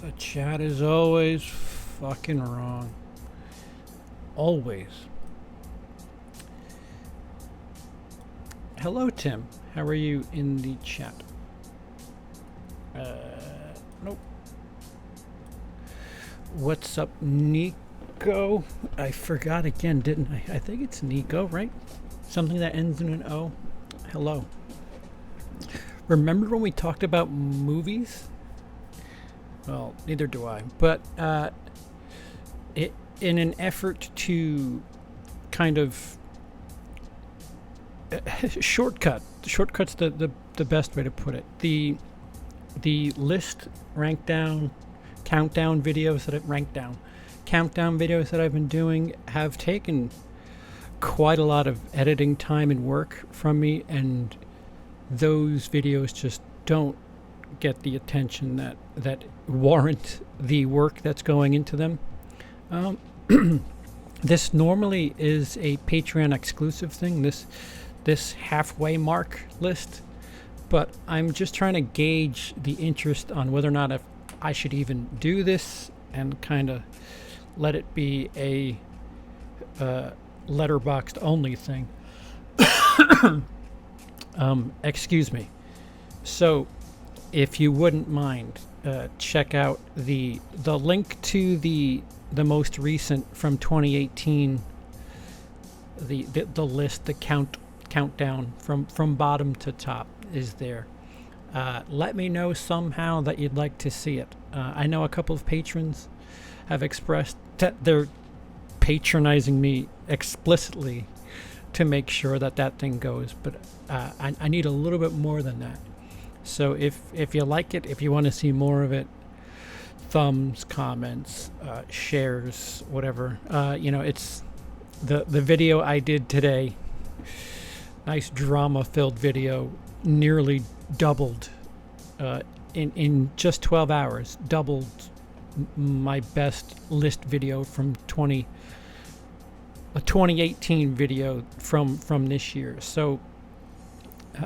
The chat is always fucking wrong. Always. Hello, Tim. How are you in the chat? Nope. What's up, Nico? I forgot again, didn't I? I think it's Nico, right? Something that ends in an O. Hello. Remember when we talked about movies? Well, neither do I. But in an effort to kind of shortcut's the best way to put it. The list countdown videos that I've been doing have taken quite a lot of editing time and work from me, and those videos just don't get the attention that warrant the work that's going into them. This normally is a Patreon exclusive thing, this halfway mark list, but I'm just trying to gauge the interest on whether or not if I should even do this and kind of let it be a letterboxed only thing. Excuse me. So if you wouldn't mind, check out the link to the most recent from 2018, the list, the countdown from bottom to top is there. Let me know somehow that you'd like to see it. I know a couple of patrons have expressed that they're patronizing me explicitly to make sure that thing goes, but I need a little bit more than that. So if you like it, if you want to see more of it, thumbs, comments, shares, whatever. It's the video I did today. Nice drama-filled video, nearly doubled in just 12 hours. Doubled my best list video from 2018 video from this year. So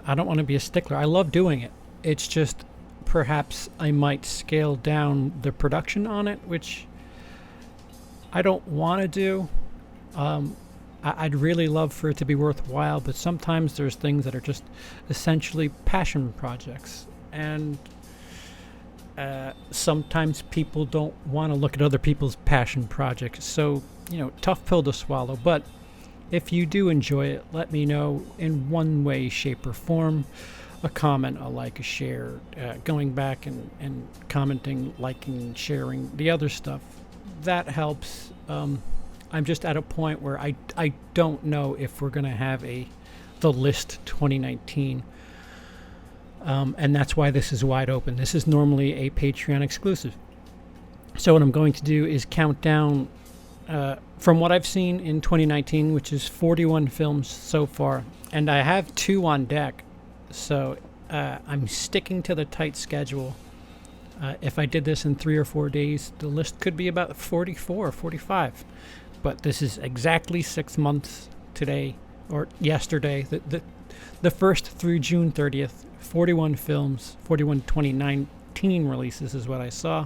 I don't want to be a stickler. I love doing it. It's just perhaps I might scale down the production on it, which I don't want to do. I'd really love for it to be worthwhile, but sometimes there's things that are just essentially passion projects, and sometimes people don't want to look at other people's passion projects. So, tough pill to swallow. But if you do enjoy it, let me know in one way, shape, or form. A comment, a like, a share, going back and commenting, liking, sharing, the other stuff. That helps. I'm just at a point where I don't know if we're going to have the list 2019. And that's why this is wide open. This is normally a Patreon exclusive. So what I'm going to do is count down from what I've seen in 2019, which is 41 films so far. And I have 2 on deck. So I'm sticking to the tight schedule. If I did this in 3 or 4 days, the list could be about 44 or 45. But this is exactly 6 months today, or yesterday, the 1st through June 30th, 41 films, 41 2019 releases is what I saw.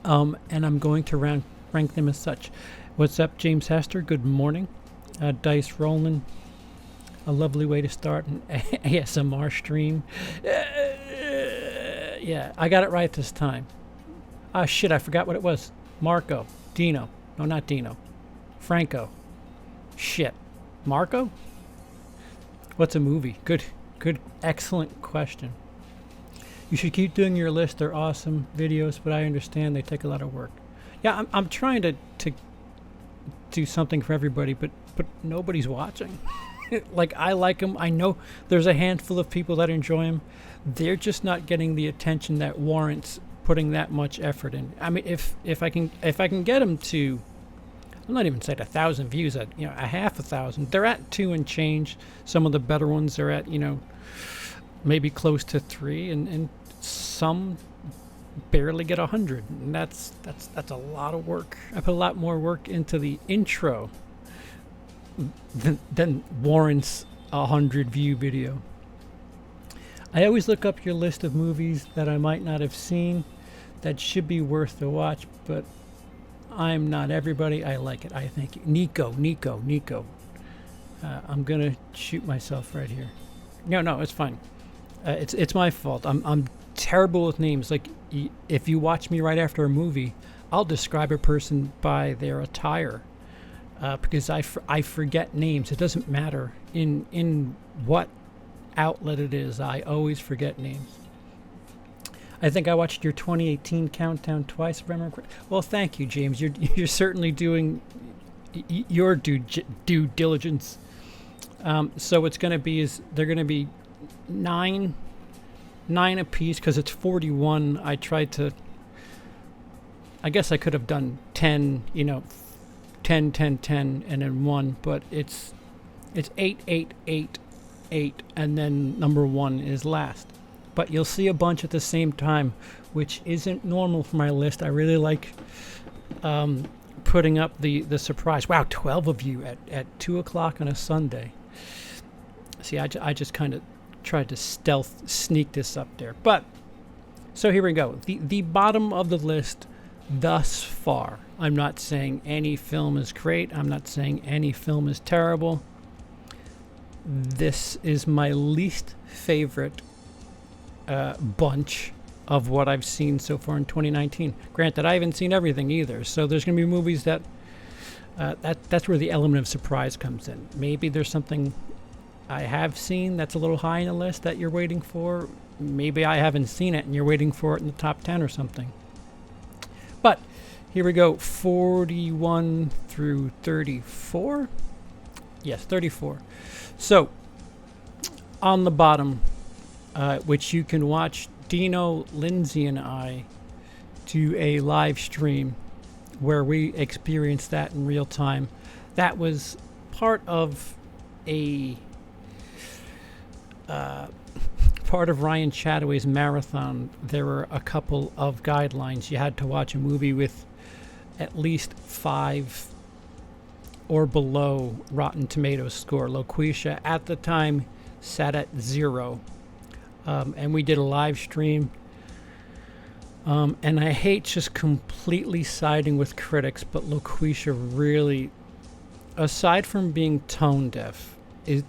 And I'm going to rank them as such. What's up, James Hester? Good morning. Dice rolling. A lovely way to start an ASMR stream. Yeah, I got it right this time. Ah, shit, I forgot what it was. Marco. Dino. No, not Dino. Franco. Shit. Marco? What's a movie? Good, excellent question. You should keep doing your list. They're awesome videos, but I understand they take a lot of work. Yeah, I'm trying to do something for everybody, but nobody's watching. Like, I like them. I know there's a handful of people that enjoy them. They're just not getting the attention that warrants putting that much effort in. I mean, if I can get them to, I'm not even saying 1,000 views, at a half 1,000. They're at 2 and change. Some of the better ones are at maybe close to 3, and some barely get 100. And that's a lot of work. I put a lot more work into the intro than warrants a 100 view video. I always look up your list of movies that I might not have seen that should be worth the watch, but I'm not everybody. I like it. I think Nico. I'm gonna shoot myself right here. No, it's fine. It's my fault. I'm terrible with names. Like if you watch me right after a movie, I'll describe a person by their attire, because I forget names. It doesn't matter in what outlet it is. I always forget names. I think I watched your 2018 countdown twice. Remember? Well, thank you, James. You're certainly doing your due diligence. So it's going to be they're going to be nine apiece because it's 41. I guess I could have done 10, 10, 10, 10, and then 1, but it's 8, 8, 8, 8, and then number 1 is last. But you'll see a bunch at the same time, which isn't normal for my list. I really like putting up the surprise. Wow, 12 of you at 2 o'clock on a Sunday. See, I just kind of tried to sneak this up there. But, so here we go. The bottom of the list thus far. I'm not saying any film is great. I'm not saying any film is terrible. This is my least favorite bunch of what I've seen so far in 2019. Granted, I haven't seen everything either, so there's going to be movies that's where the element of surprise comes in. Maybe there's something I have seen that's a little high in the list that you're waiting for. Maybe I haven't seen it and you're waiting for it in the top 10 or something. But here we go, 41 through 34. Yes, 34. So on the bottom, which you can watch Dino, Lindsay, and I do a live stream where we experienced that in real time. That was part of part of Ryan Chataway's marathon. There were a couple of guidelines. You had to watch a movie with at least 5 or below Rotten Tomatoes score. Lucretia at the time sat at 0. And we did a live stream. And I hate just completely siding with critics, but Lucretia really, aside from being tone deaf,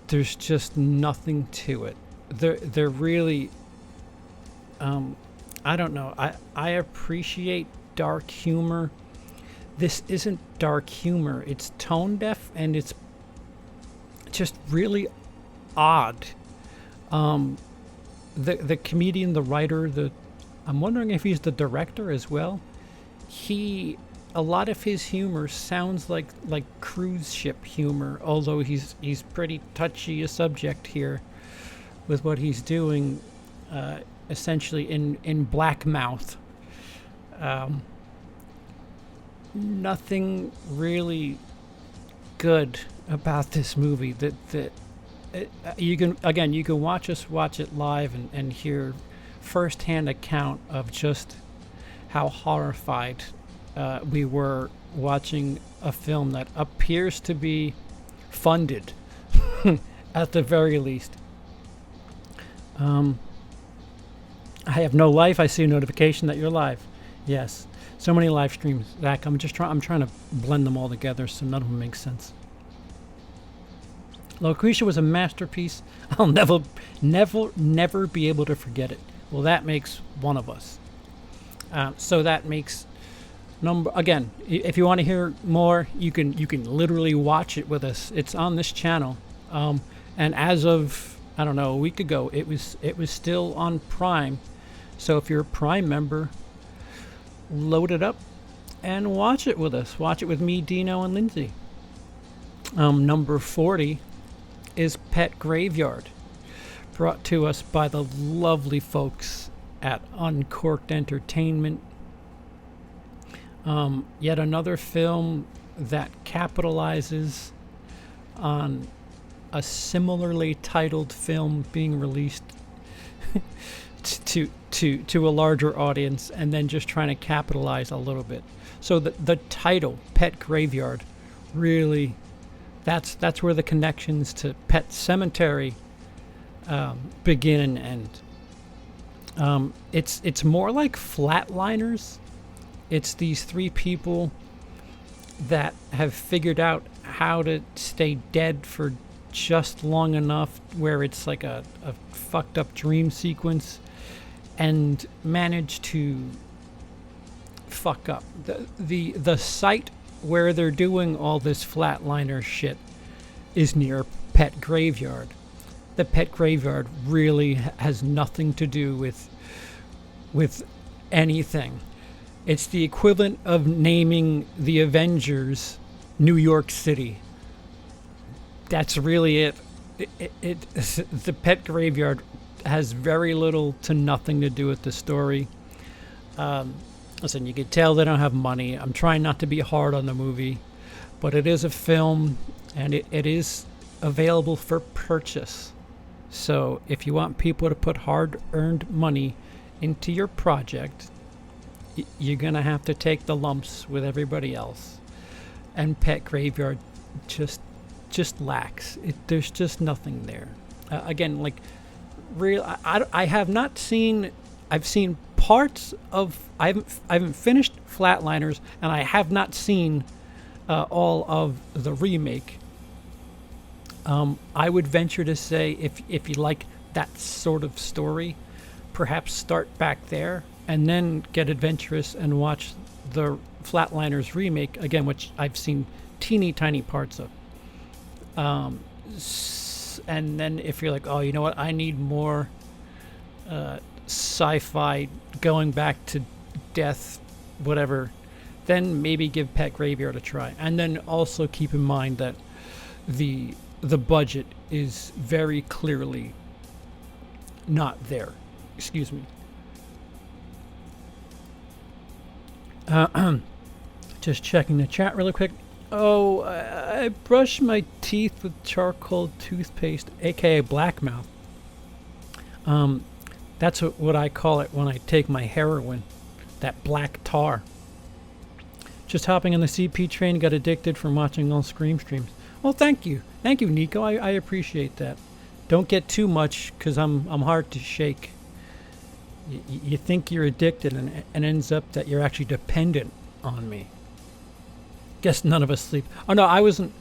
there's just nothing to it. They're really, I don't know. I appreciate dark humor. This isn't dark humor. It's tone deaf, and it's just really odd. The comedian, the writer, I'm wondering if he's the director as well. A lot of his humor sounds like cruise ship humor, although he's pretty touchy a subject here with what he's doing, essentially in Blackmouth. Nothing really good about this movie. You can watch it live and hear first-hand account of just how horrified we were watching a film that appears to be funded at the very least. I have no life. I see a notification that you're live. Yes, so many live streams, Zach. I'm trying to blend them all together so none of them make sense. Lucretia was a masterpiece. I'll never be able to forget it. Well, that makes one of us. So that makes again. If you want to hear more, you can literally watch it with us. It's on this channel, and as of I don't know a week ago, it was still on Prime. So if you're a Prime member, load it up and watch it with us. Watch it with me, Dino, and Lindsay. Number 40 is Pet Graveyard, brought to us by the lovely folks at Uncorked Entertainment. Yet another film that capitalizes on a similarly titled film being released to a larger audience, and then just trying to capitalize a little bit. So the title, Pet Graveyard, really, that's where the connections to Pet Sematary begin and end. It's more like Flatliners. It's these three people that have figured out how to stay dead for just long enough where it's like a fucked up dream sequence and manage to fuck up. The site where they're doing all this Flatliner shit is near Pet Graveyard. The Pet Graveyard really has nothing to do with anything. It's the equivalent of naming the Avengers New York City. That's really it. The Pet Graveyard has very little to nothing to do with the story. Listen, you can tell they don't have money. I'm trying not to be hard on the movie, but it is a film, and it is available for purchase. So if you want people to put hard-earned money into your project, you're going to have to take the lumps with everybody else. And Pet Graveyard just lacks. There's just nothing there. Again, like, I have not seen... I've seen parts of... I haven't finished Flatliners, and I have not seen all of the remake. I would venture to say if you like that sort of story, perhaps start back there and then get adventurous and watch the Flatliners remake again, which I've seen teeny tiny parts of. And then if you're like, oh, you know what, I need more sci-fi going back to death, whatever, then maybe give Pet Graveyard a try. And then also keep in mind that the budget is very clearly not there. Excuse me. Just checking the chat really quick. Oh, I brush my teeth with charcoal toothpaste, aka blackmouth. That's what I call it when I take my heroin, that black tar. Just hopping on the CP train, got addicted from watching all Scream streams. Well, thank you, Nico. I appreciate that. Don't get too much, cause I'm hard to shake. You think you're addicted, and ends up that you're actually dependent on me. Guess none of us sleep. Oh no, I wasn't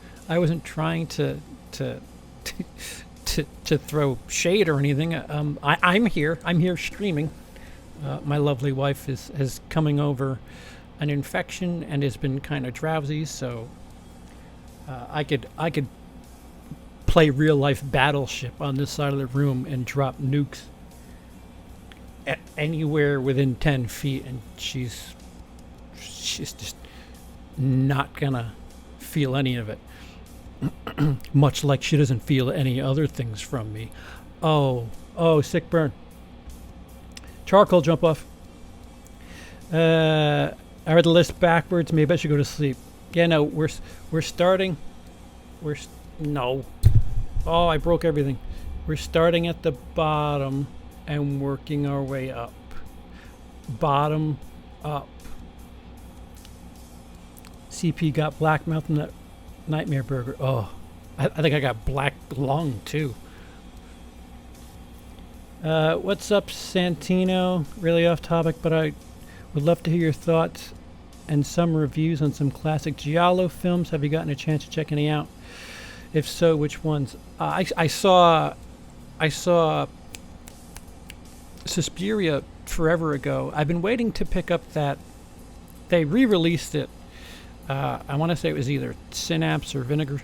trying to throw shade or anything. I'm here streaming. My lovely wife is coming over an infection and has been kind of drowsy, so I could play real life Battleship on this side of the room and drop nukes at anywhere within 10 feet, and she's just not gonna feel any of it. Much like she doesn't feel any other things from me. Oh, sick burn. Charcoal jump off. I read the list backwards. Maybe I should go to sleep. Yeah, no, we're starting. No. Oh, I broke everything. We're starting at the bottom and working our way up. Bottom up. CP got blackmouth in that nightmare burger. Oh, I think I got black lung too. What's up, Santino? Really off topic, but I would love to hear your thoughts and some reviews on some classic Giallo films. Have you gotten a chance to check any out? If so, which ones? I saw Suspiria forever ago. I've been waiting to pick up that. They re-released it. I want to say it was either Synapse or Vinegar.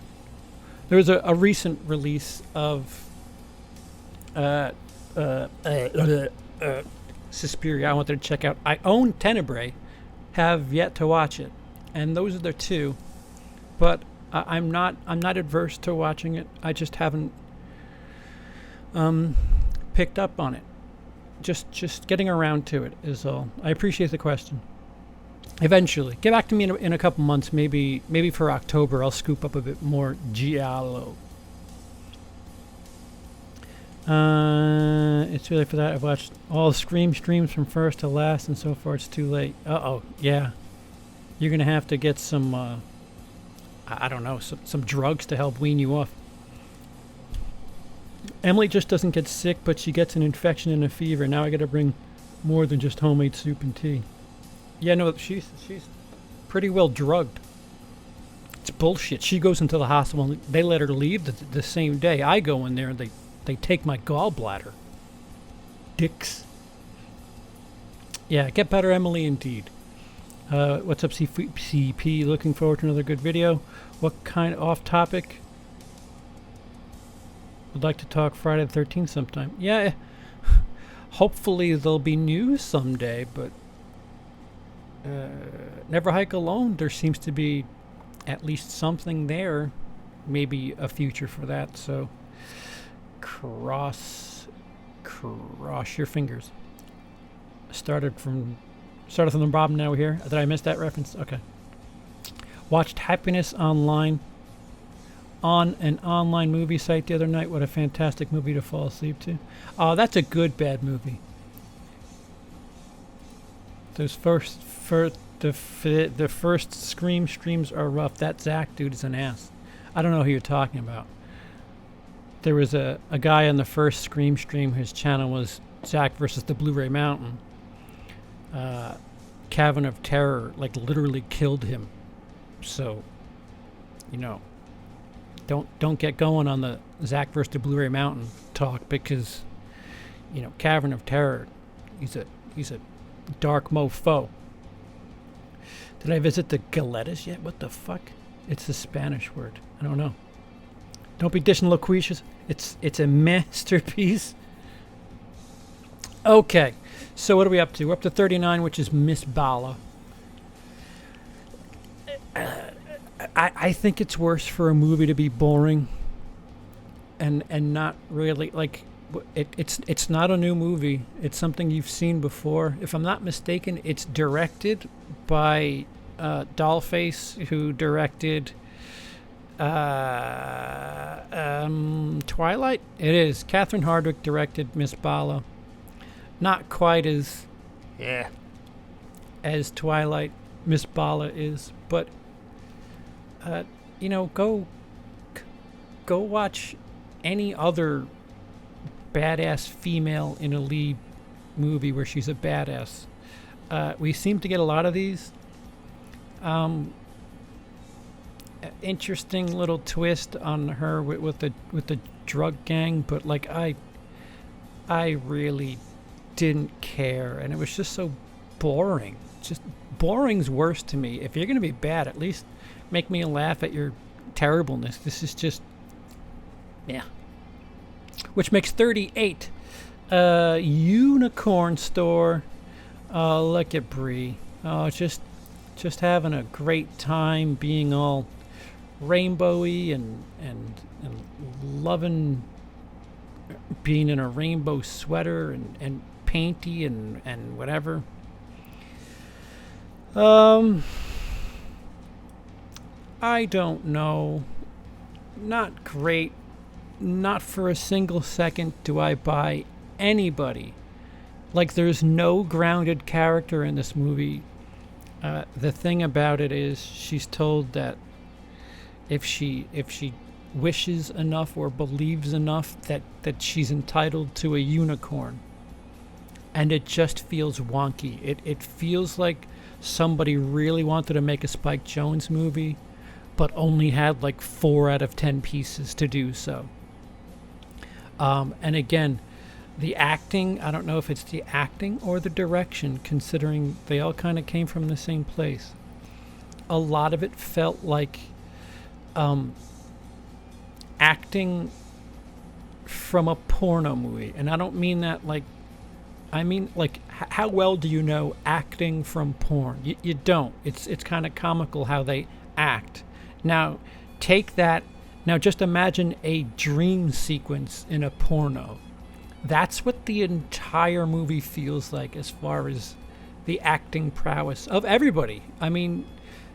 There was a recent release of Suspiria I wanted to check out. I own Tenebrae, have yet to watch it, and those are the two. But I'm not adverse to watching it. I just haven't picked up on it. Just getting around to it is all. I appreciate the question. Eventually, get back to me in a couple months. Maybe for October, I'll scoop up a bit more Giallo. It's really for that. I've watched all Scream streams from first to last, and so far it's too late. Yeah. You're gonna have to get some, I don't know, some drugs to help wean you off. Emily just doesn't get sick, but she gets an infection and a fever. Now I got to bring more than just homemade soup and tea. Yeah, no, she's pretty well drugged. It's bullshit. She goes into the hospital and they let her leave the same day. I go in there and they take my gallbladder. Dicks. Yeah, get better, Emily, indeed. What's up, CP? Looking forward to another good video. What kind of off topic? Would like to talk Friday the 13th sometime. Yeah, hopefully there'll be news someday, but Never Hike Alone, there seems to be at least something there. Maybe a future for that, so cross your fingers. Started from the bottom, now we're here. Did I miss that reference? Okay. Watched Happiness Online on an online movie site the other night. What a fantastic movie to fall asleep to. Oh, that's a good bad movie. Those the first Scream streams are rough. That Zach dude is an ass. I don't know who you're talking about. There was a guy on the first Scream stream. His channel was Zach versus the Blu-ray Mountain. Cavern of Terror like literally killed him. So, you know, don't get going on the Zach versus the Blu-ray Mountain talk, because, you know, Cavern of Terror, he's a dark mofo. Did I visit the Galetas yet? What the fuck? It's a Spanish word. I don't know. Don't be dishing Lucretia's. It's a masterpiece. Okay, so what are we up to? We're up to 39, which is Miss Bala. I think it's worse for a movie to be boring and not really, like, it's not a new movie. It's something you've seen before. If I'm not mistaken, it's directed by Dollface, who directed Twilight. It is. Catherine Hardwicke directed Miss Bala. Not quite as Twilight Miss Bala is, but you know, go watch any other badass female in a lead movie where she's a badass. We seem to get a lot of these. Interesting little twist on her with the drug gang, but like I really didn't care, and it was just so boring. Just boring's worse to me. If you're gonna be bad, at least make me laugh at your terribleness. This is just, yeah. Which makes 38. Unicorn Store. Oh, look at Bree. Oh, just having a great time, being all rainbowy and loving being in a rainbow sweater and painty and whatever. I don't know. Not great. Not for a single second do I buy anybody. Like, there's no grounded character in this movie. The thing about it is, she's told that if she wishes enough or believes enough that she's entitled to a unicorn. And it just feels wonky. It feels like somebody really wanted to make a Spike Jonze movie, but only had like 4 out of 10 pieces to do so. And again, the acting, I don't know if it's the acting or the direction, considering they all kind of came from the same place. A lot of it felt like acting from a porno movie. And I don't mean that like, I mean like, how well do you know acting from porn? You don't. It's kind of comical how they act. Now, take that. Now, just imagine a dream sequence in a porno. That's what the entire movie feels like as far as the acting prowess of everybody. I mean,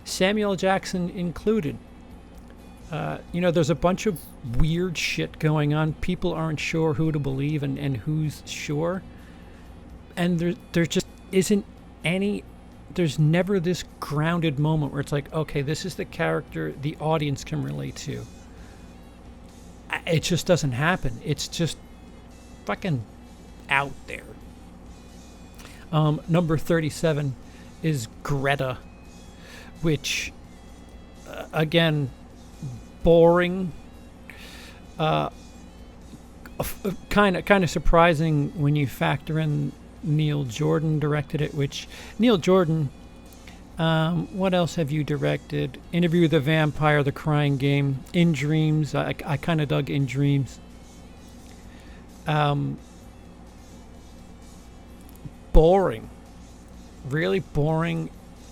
Samuel Jackson included. You know, there's a bunch of weird shit going on. People aren't sure who to believe and who's sure. And there just isn't any... There's never this grounded moment where it's like, okay, this is the character the audience can relate to. It just doesn't happen. It's just fucking out there. Number 37 is Greta, which, again, boring. Kind of surprising when you factor in Neil Jordan directed it. Which Neil Jordan, what else have you directed? Interview with the Vampire, The Crying Game, In Dreams. I kind of dug In Dreams. Boring, really boring,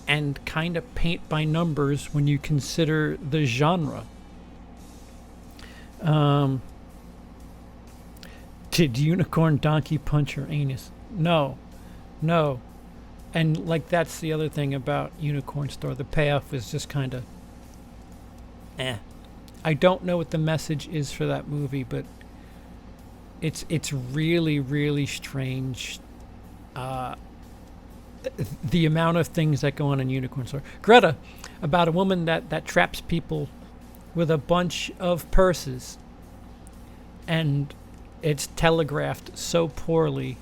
and kind of paint by numbers when you consider the genre. Did unicorn donkey punch her anus? No. And like, that's the other thing about Unicorn Store. The payoff is just kind of I don't know what the message is for that movie, but it's really, really strange. The amount of things that go on in Unicorn Store. Greta, about a woman that traps people with a bunch of purses, and it's telegraphed so poorly.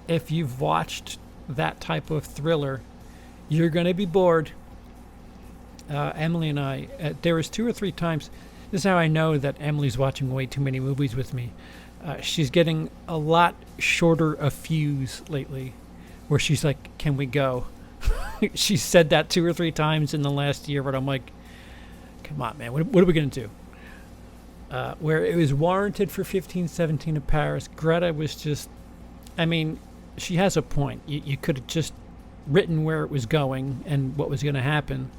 If you've watched that type of thriller, you're going to be bored. Emily and I, there was 2 or 3 times. This is how I know that Emily's watching way too many movies with me. She's getting a lot shorter a fuse lately, where she's like, "Can we go?" She said that 2 or 3 times in the last year, but I'm like, "Come on, man, what are we going to do?" Where it was warranted for 1517 of Paris, Greta was just, I mean, she has a point. You could have just written where it was going and what was going to happen.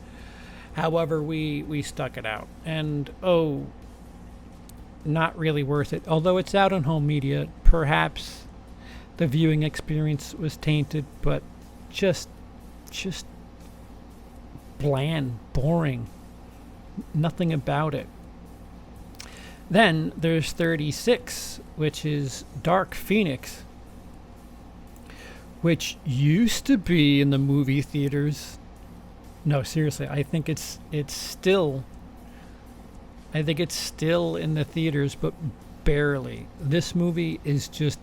However, we stuck it out. And, not really worth it. Although it's out on home media, perhaps the viewing experience was tainted, but just bland, boring. Nothing about it. Then there's 36, which is Dark Phoenix, which used to be in the movie theaters. No, seriously, I think it's still in the theaters, but barely. This movie is just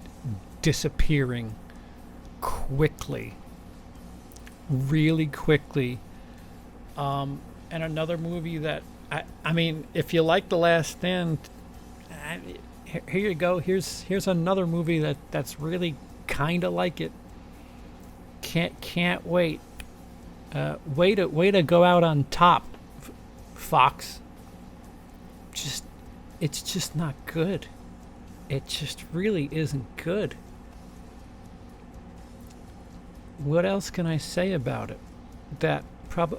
disappearing quickly, really quickly. And another movie that I mean, if you like The Last Stand, here you go. Here's another movie that's really kind of like it. Can't wait. Way to go out on top, Fox. It's just not good. It just really isn't good. What else can I say about it?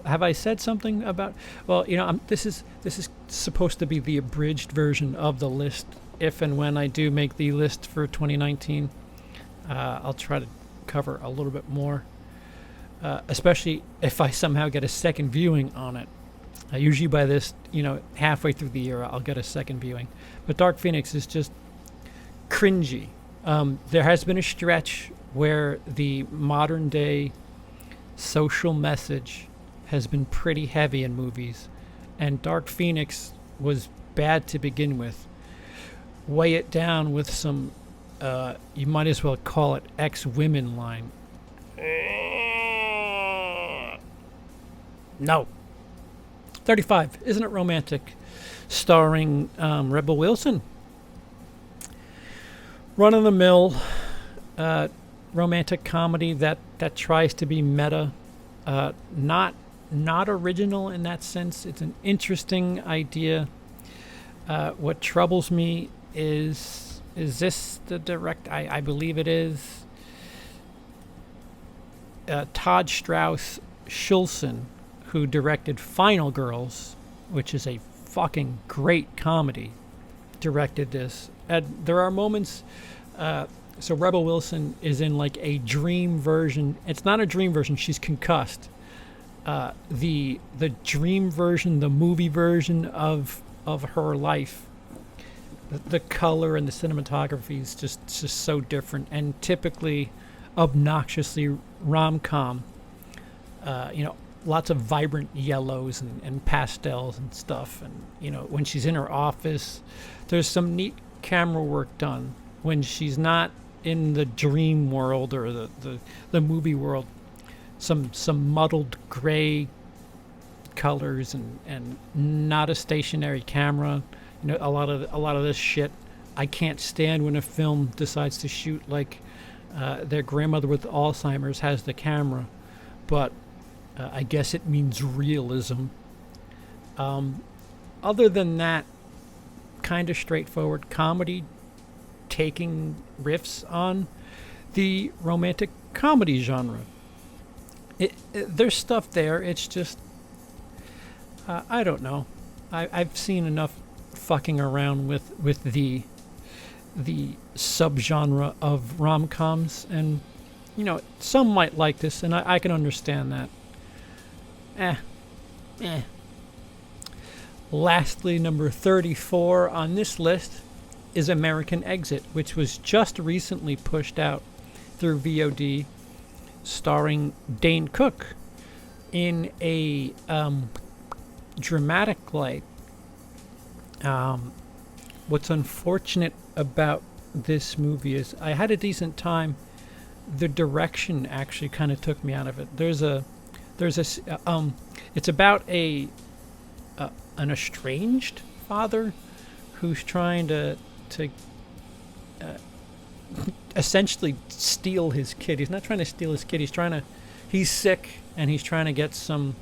Have I said something about? Well, this is supposed to be the abridged version of the list. If and when I do make the list for 2019, I'll try to cover a little bit more, especially if I somehow get a second viewing on it. Usually by this, halfway through the year, I'll get a second viewing. But Dark Phoenix is just cringy. There has been a stretch where the modern day social message has been pretty heavy in movies, and Dark Phoenix was bad to begin with. Weigh it down with some, you might as well call it ex-women line. No. 35, Isn't It Romantic? Starring Rebel Wilson. Run-of-the-mill romantic comedy that tries to be meta. Not original in that sense. It's an interesting idea. What troubles me is this the direct? I believe it is. Todd Strauss Schulson, who directed Final Girls, which is a fucking great comedy, directed this. And there are moments. So Rebel Wilson is in like a dream version. It's not a dream version. She's concussed. The dream version, the movie version of her life. The color and the cinematography is just so different, and typically obnoxiously rom-com. lots of vibrant yellows and pastels and stuff. And when she's in her office, there's some neat camera work done. When she's not in the dream world or the movie world, some muddled gray colors and not a stationary camera. A lot of this shit I can't stand when a film decides to shoot like their grandmother with Alzheimer's has the camera, but I guess it means realism. Other than that, kind of straightforward comedy, taking riffs on the romantic comedy genre. There's stuff there. It's just I don't know. I've seen enough fucking around with the subgenre of rom-coms, and some might like this, and I can understand that. Lastly, number 34 on this list is American Exit, which was just recently pushed out through VOD, starring Dane Cook in a dramatic light. What's unfortunate about this movie is I had a decent time. The direction actually kind of took me out of it. It's about an estranged father who's trying to essentially steal his kid. He's not trying to steal his kid. He's sick, and he's trying to get some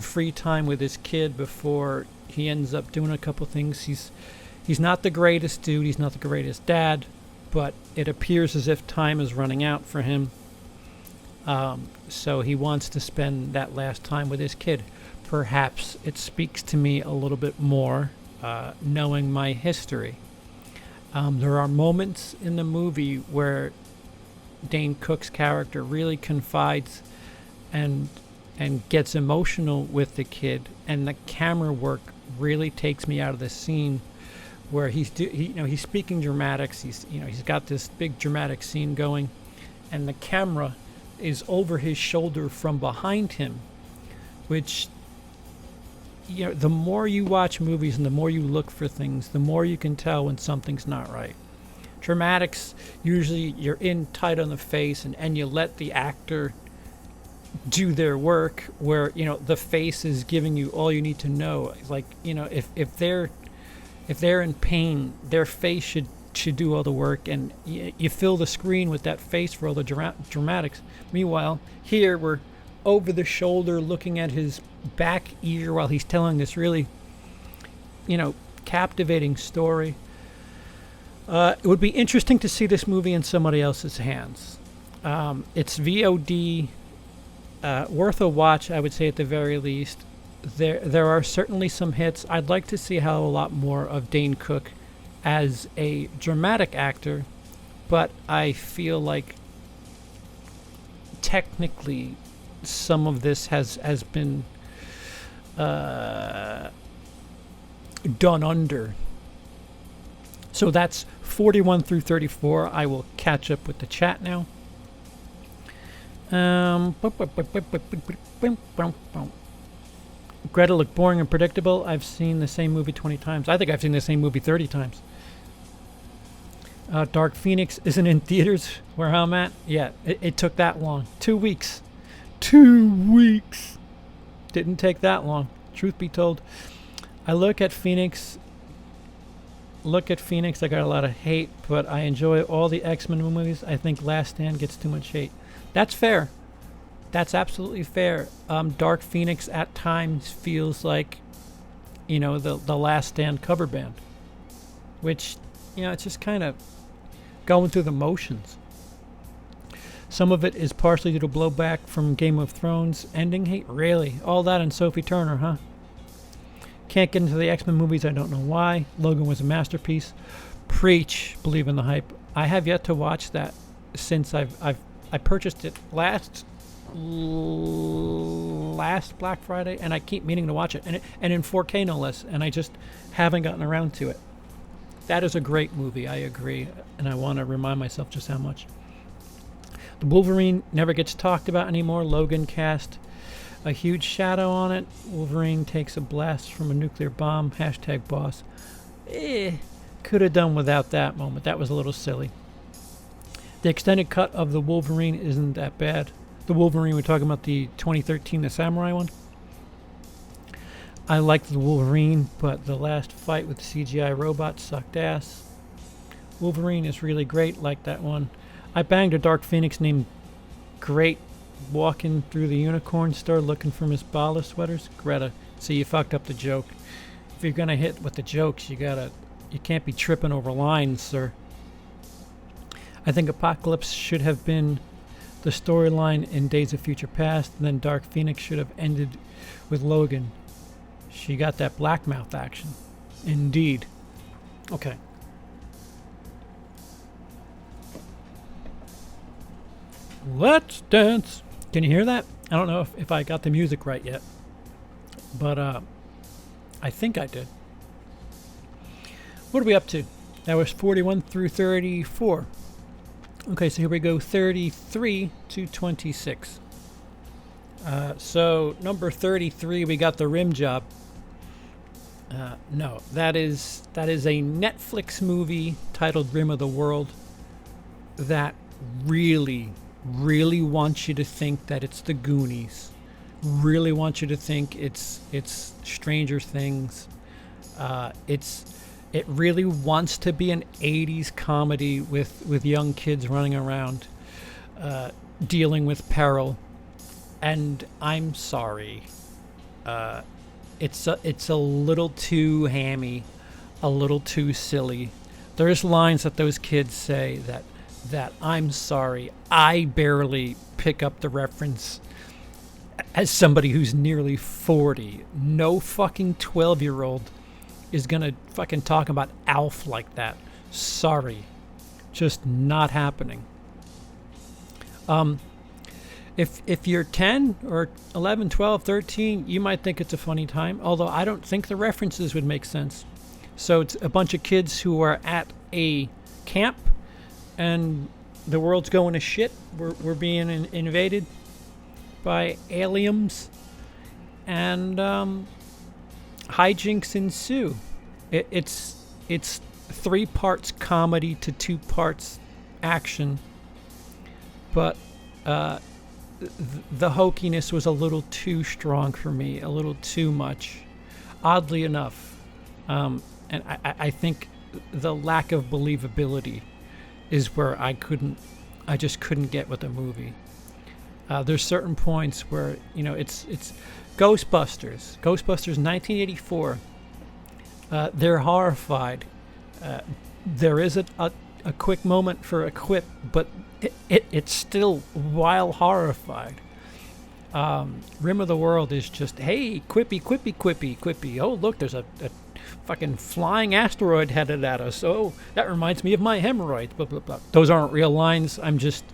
free time with his kid before he ends up doing a couple things. He's not the greatest dude. He's not the greatest dad, but it appears as if time is running out for him. So he wants to spend that last time with his kid. Perhaps it speaks to me a little bit more, knowing my history. There are moments in the movie where Dane Cook's character really confides and gets emotional with the kid, and the camera work really takes me out of the scene where he's speaking dramatics. He's got this big dramatic scene going, and the camera is over his shoulder from behind him, which the more you watch movies and the more you look for things, the more you can tell when something's not right. Dramatics, usually you're in tight on the face and you let the actor do their work, where the face is giving you all you need to know. Like if they're in pain, their face should do all the work, and you fill the screen with that face for all the dramatics. Meanwhile, here we're over the shoulder looking at his back ear while he's telling this really captivating story. It would be interesting to see this movie in somebody else's hands. It's VOD, worth a watch, I would say, at the very least. There are certainly some hits. I'd like to see how a lot more of Dane Cook as a dramatic actor, but I feel like technically some of this has been done under. So that's 41 through 34. I will catch up with the chat now. Greta looked boring and predictable. I've seen the same movie 20 times. I think I've seen the same movie 30 times. Dark Phoenix isn't in theaters where I'm at. Yeah, it took that long. 2 weeks. 2 weeks. Didn't take that long. Truth be told. I look at Phoenix. I got a lot of hate, but I enjoy all the X-Men movies. I think Last Stand gets too much hate. That's fair. That's absolutely fair. Dark Phoenix at times feels like, the Last Stand cover band, which, it's just kind of going through the motions. Some of it is partially due to blowback from Game of Thrones ending hate. Really? All that and Sophie Turner, huh? Can't get into the X-Men movies. I don't know why. Logan was a masterpiece. Preach. Believe in the hype. I have yet to watch that since I purchased it last Black Friday, and I keep meaning to watch it, and in 4K no less, and I just haven't gotten around to it. That is a great movie, I agree, and I want to remind myself just how much. The Wolverine never gets talked about anymore. Logan cast. a huge shadow on it. Wolverine takes a blast from a nuclear bomb. Hashtag boss. Could have done without that moment. That was a little silly. The extended cut of the Wolverine isn't that bad. The Wolverine, we're talking about the 2013, the Samurai one. I liked the Wolverine, but the last fight with the CGI robot sucked ass. Wolverine is really great, like that one. I banged a Dark Phoenix named Great walking through the unicorn store looking for Miss Bala sweaters. Greta, see, you fucked up the joke. If you're gonna hit with the jokes, you can't be tripping over lines, sir. I think Apocalypse should have been the storyline in Days of Future Past, and then Dark Phoenix should have ended with Logan. She got that black mouth action. Indeed. Okay. Let's dance. Can you hear that? I don't know if I got the music right yet, but I think I did. What are we up to? That was 41 through 34. Okay, so here we go, 33 to 26. So number 33, we got the rim job. No, that is a Netflix movie titled Rim of the World that really wants you to think that it's the Goonies. Really wants you to think it's Stranger Things. It really wants to be an 80s comedy with young kids running around dealing with peril. And I'm sorry. It's a little too hammy, a little too silly. There's lines that those kids say that I'm sorry, I barely pick up the reference as somebody who's nearly 40. No fucking 12-year-old is gonna fucking talk about Alf like that. Sorry. Just not happening. If you're 10 or 11, 12, 13, you might think it's a funny time, although I don't think the references would make sense. So it's a bunch of kids who are at a camp and the world's going to shit. We're being invaded by aliens, and hijinks ensue. It's 3 parts comedy to 2 parts action, but the hokiness was a little too strong for me, a little too much, oddly enough. And I think the lack of believability is where I just couldn't get with the movie. There's certain points where, it's Ghostbusters 1984. They're horrified. There is a quick moment for a quip, but it's still while horrified. Rim of the World is just, hey, quippy. Oh, look, there's a fucking flying asteroid headed at us. Oh, that reminds me of my hemorrhoids. Blah, blah, blah. Those aren't real lines. I'm just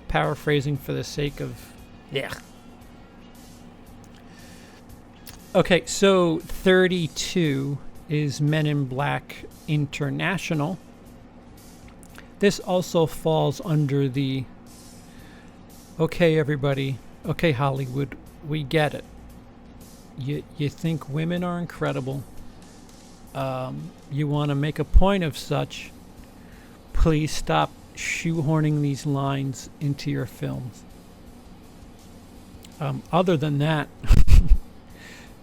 paraphrasing for the sake of, yeah. Okay, so 32 is Men in Black International. This also falls under the, okay, everybody, okay, Hollywood, we get it. You think women are incredible. You want to make a point of such. Please stop shoehorning these lines into your films. Other than that,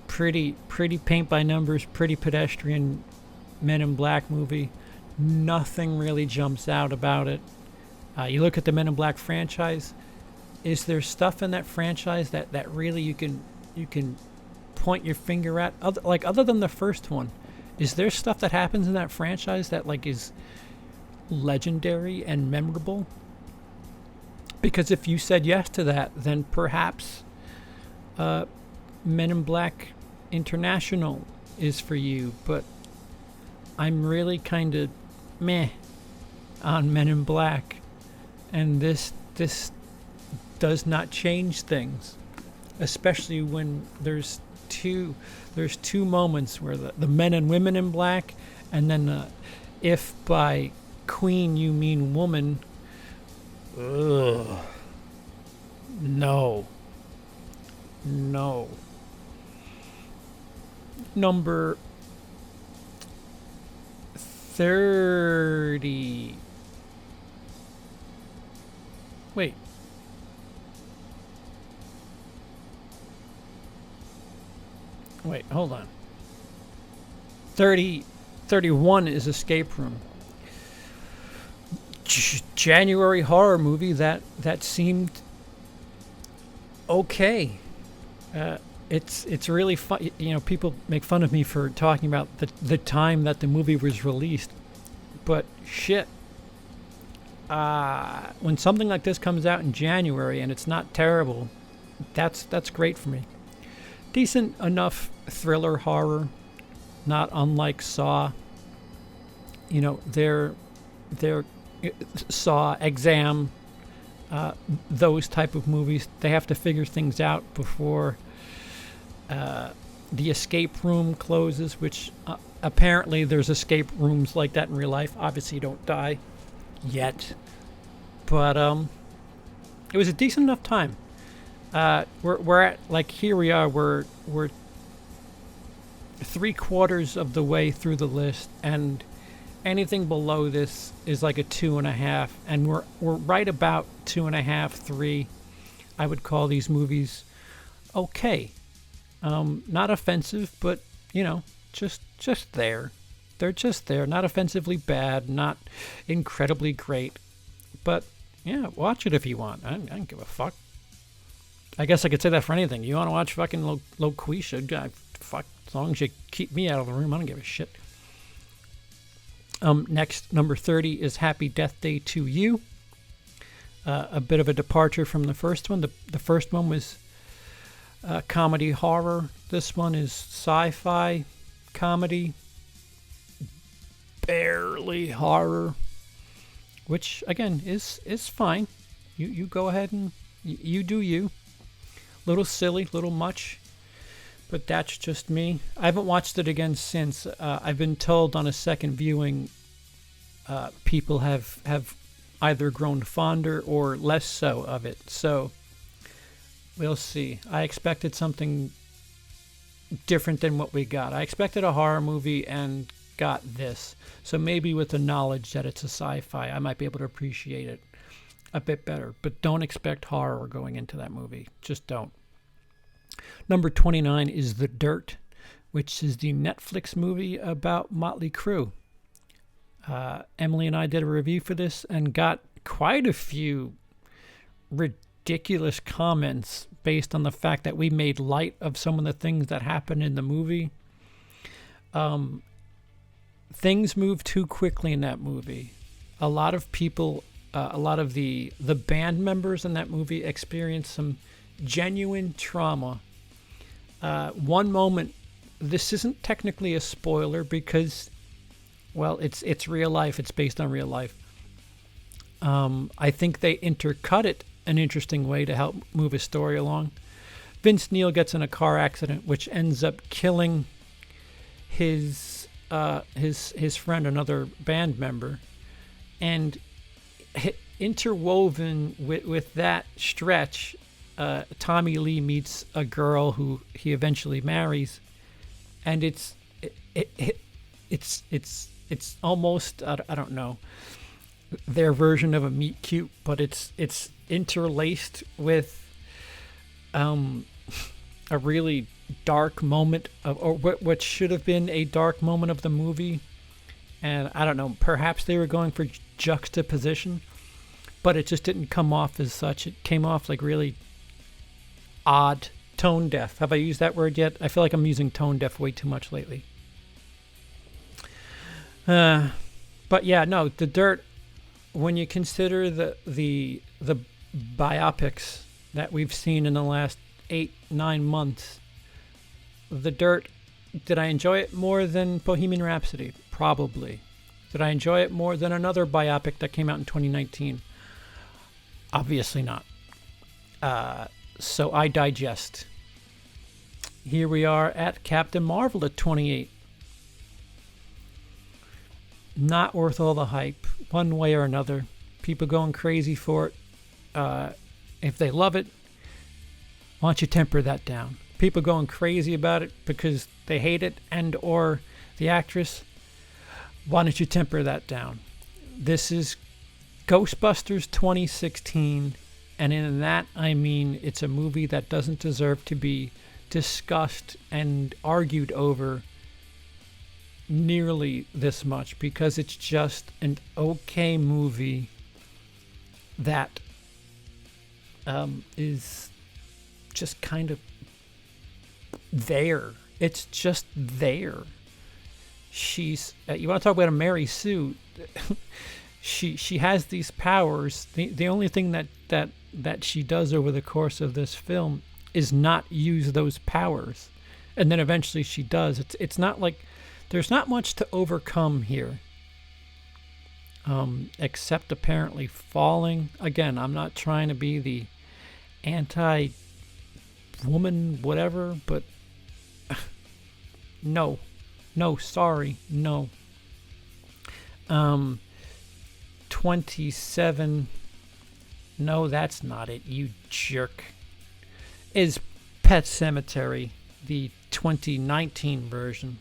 pretty paint by numbers, pretty pedestrian Men in Black movie. Nothing really jumps out about it. You look at the Men in Black franchise. Is there stuff in that franchise that really you can point your finger at? Other than the first one, is there stuff that happens in that franchise that is legendary and memorable? Because if you said yes to that, then perhaps Men in Black International is for you. But I'm really kind of meh on Men in Black, and this does not change things, especially when there's two moments where the men and women in black, and then if by queen you mean woman, no, No. Number 30. Wait. Wait, hold on. 31 is Escape Room. January horror movie that seemed okay. It's really fun. You know, people make fun of me for talking about the time that the movie was released, but shit. When something like this comes out in January and it's not terrible, that's great for me. Decent enough thriller horror, not unlike Saw. You know, their Saw, Exam, those type of movies. They have to figure things out before the escape room closes, which apparently there's escape rooms like that in real life. Obviously, you don't die yet, but it was a decent enough time. We're at, like, here we are. We're 3/4 of the way through the list, and anything below this is like a 2.5, and we're right about 2.5, 3. I would call these movies okay. Not offensive, but you know, just there. They're just there. Not offensively bad, not incredibly great, but yeah, watch it if you want. I don't give a fuck. I guess I could say that for anything. You want to watch fucking Lucretia? Fuck, as long as you keep me out of the room, I don't give a shit. Next, number 30 is Happy Death Day to You. A bit of a departure from the first one. The first one was comedy horror. This one is sci-fi comedy, barely horror, which again is fine. You go ahead and you do you. Little silly, little much, but that's just me. I haven't watched it again since. I've been told on a second viewing, people have either grown fonder or less so of it. So we'll see. I expected something different than what we got. I expected a horror movie and got this. So maybe with the knowledge that it's a sci-fi, I might be able to appreciate it a bit better. But don't expect horror going into that movie. Just don't. Number 29 is The Dirt, which is the Netflix movie about Motley Crue. Emily and I did a review for this and got quite a few ridiculous comments based on the fact that we made light of some of the things that happened in the movie. Things move too quickly in that movie. A lot of people, a lot of the band members in that movie experienced some genuine trauma. One moment, this isn't technically a spoiler because, well, it's real life. It's based on real life. I think they intercut it an interesting way to help move a story along. Vince Neil gets in a car accident, which ends up killing his friend, another band member, and interwoven with that stretch, Tommy Lee meets a girl who he eventually marries, and it's almost, I don't know, their version of a meet cute, but it's interlaced with a really dark moment of, or what should have been a dark moment of the movie. And I don't know, perhaps they were going for juxtaposition, but it just didn't come off as such. It came off like really odd, tone deaf. Have I used that word yet? I feel like I'm using tone deaf way too much lately. But yeah, no, The Dirt, when you consider the biopics that we've seen in the last 8-9 months, The Dirt, did I enjoy it more than Bohemian Rhapsody? Probably. Did I enjoy it more than another biopic that came out in 2019? Obviously not. So I digest. Here we are at Captain Marvel at 28. Not worth all the hype, one way or another. People going crazy for it. If they love it, Why don't you temper that down? People going crazy about it because they hate it and or the actress. Why don't you temper that down? This is Ghostbusters 2016, and in that I mean it's a movie that doesn't deserve to be discussed and argued over nearly this much, because it's just an okay movie that is just kind of there. It's just there. She's you want to talk about a Mary Sue? she has these powers. The only thing that she does over the course of this film is not use those powers, and then eventually she does. It's not like there's not much to overcome here, except apparently falling. Again, I'm not trying to be the anti-woman whatever, but no, sorry, no. 27. No, that's not it, you jerk. Is Pet Sematary, the 2019 version.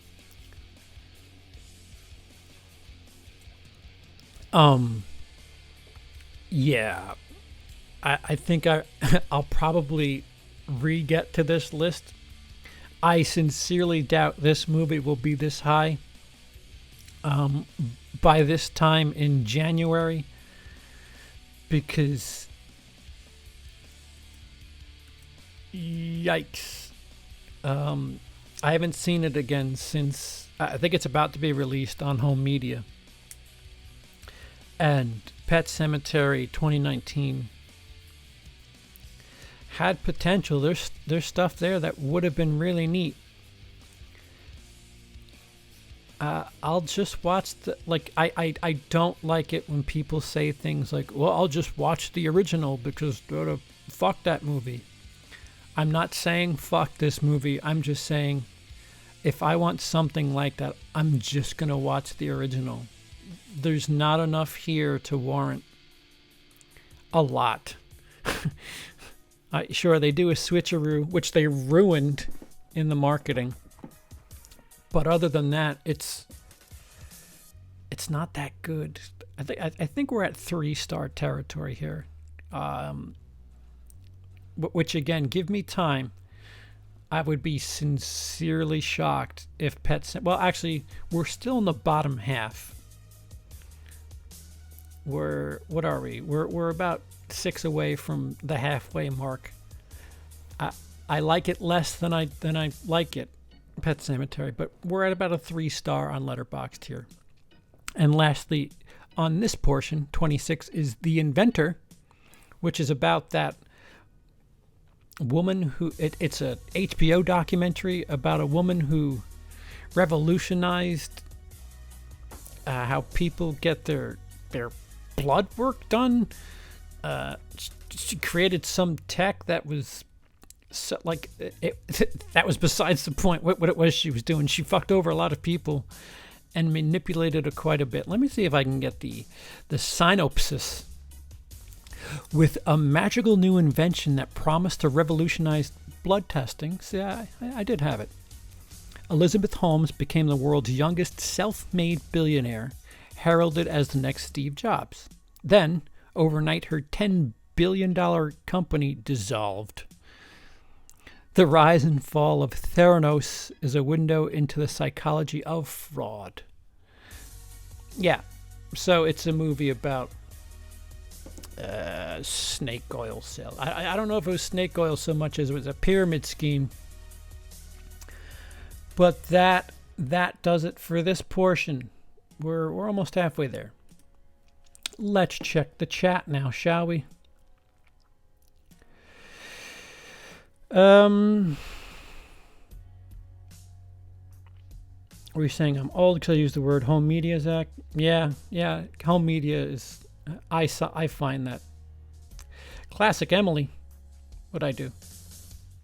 Yeah. I think I'll probably re-get to this list. I sincerely doubt this movie will be this high by this time in January, because yikes. I haven't seen it again since I think it's about to be released on home media. And Pet Sematary 2019 had potential. There's stuff there that would have been really neat. I'll just watch I don't like it when people say things like, well, I'll just watch the original because fuck that movie. I'm not saying fuck this movie. I'm just saying if I want something like that, I'm just going to watch the original. There's not enough here to warrant a lot. Sure, they do a switcheroo, which they ruined in the marketing. But other than that, it's not that good. I think we're at 3-star territory here. Which again, give me time. I would be sincerely shocked if well, actually, we're still in the bottom half. What are we? We're about 6 away from the halfway mark. I like it less than I like it, Pet Sematary, but we're at about a 3-star on Letterboxd here. And lastly, on this portion, 26, is The Inventor, which is about that woman who it's a HBO documentary about a woman who revolutionized how people get their blood work done. She created some tech that was that was besides the point. What it was she was doing, she fucked over a lot of people and manipulated it quite a bit. Let me see if I can get the synopsis. With a magical new invention that promised to revolutionize blood testing. See, I did have it. Elizabeth Holmes became the world's youngest self-made billionaire, heralded as the next Steve Jobs. Then, overnight, her $10 billion company dissolved. The rise and fall of Theranos is a window into the psychology of fraud. Yeah, so it's a movie about snake oil sale. I don't know if it was snake oil so much as it was a pyramid scheme. But that does it for this portion. We're almost halfway there. Let's check the chat now, shall we? Were you saying I'm old because I use the word home media, Zach? Yeah. Home media is. I find that. Classic Emily. What'd I do?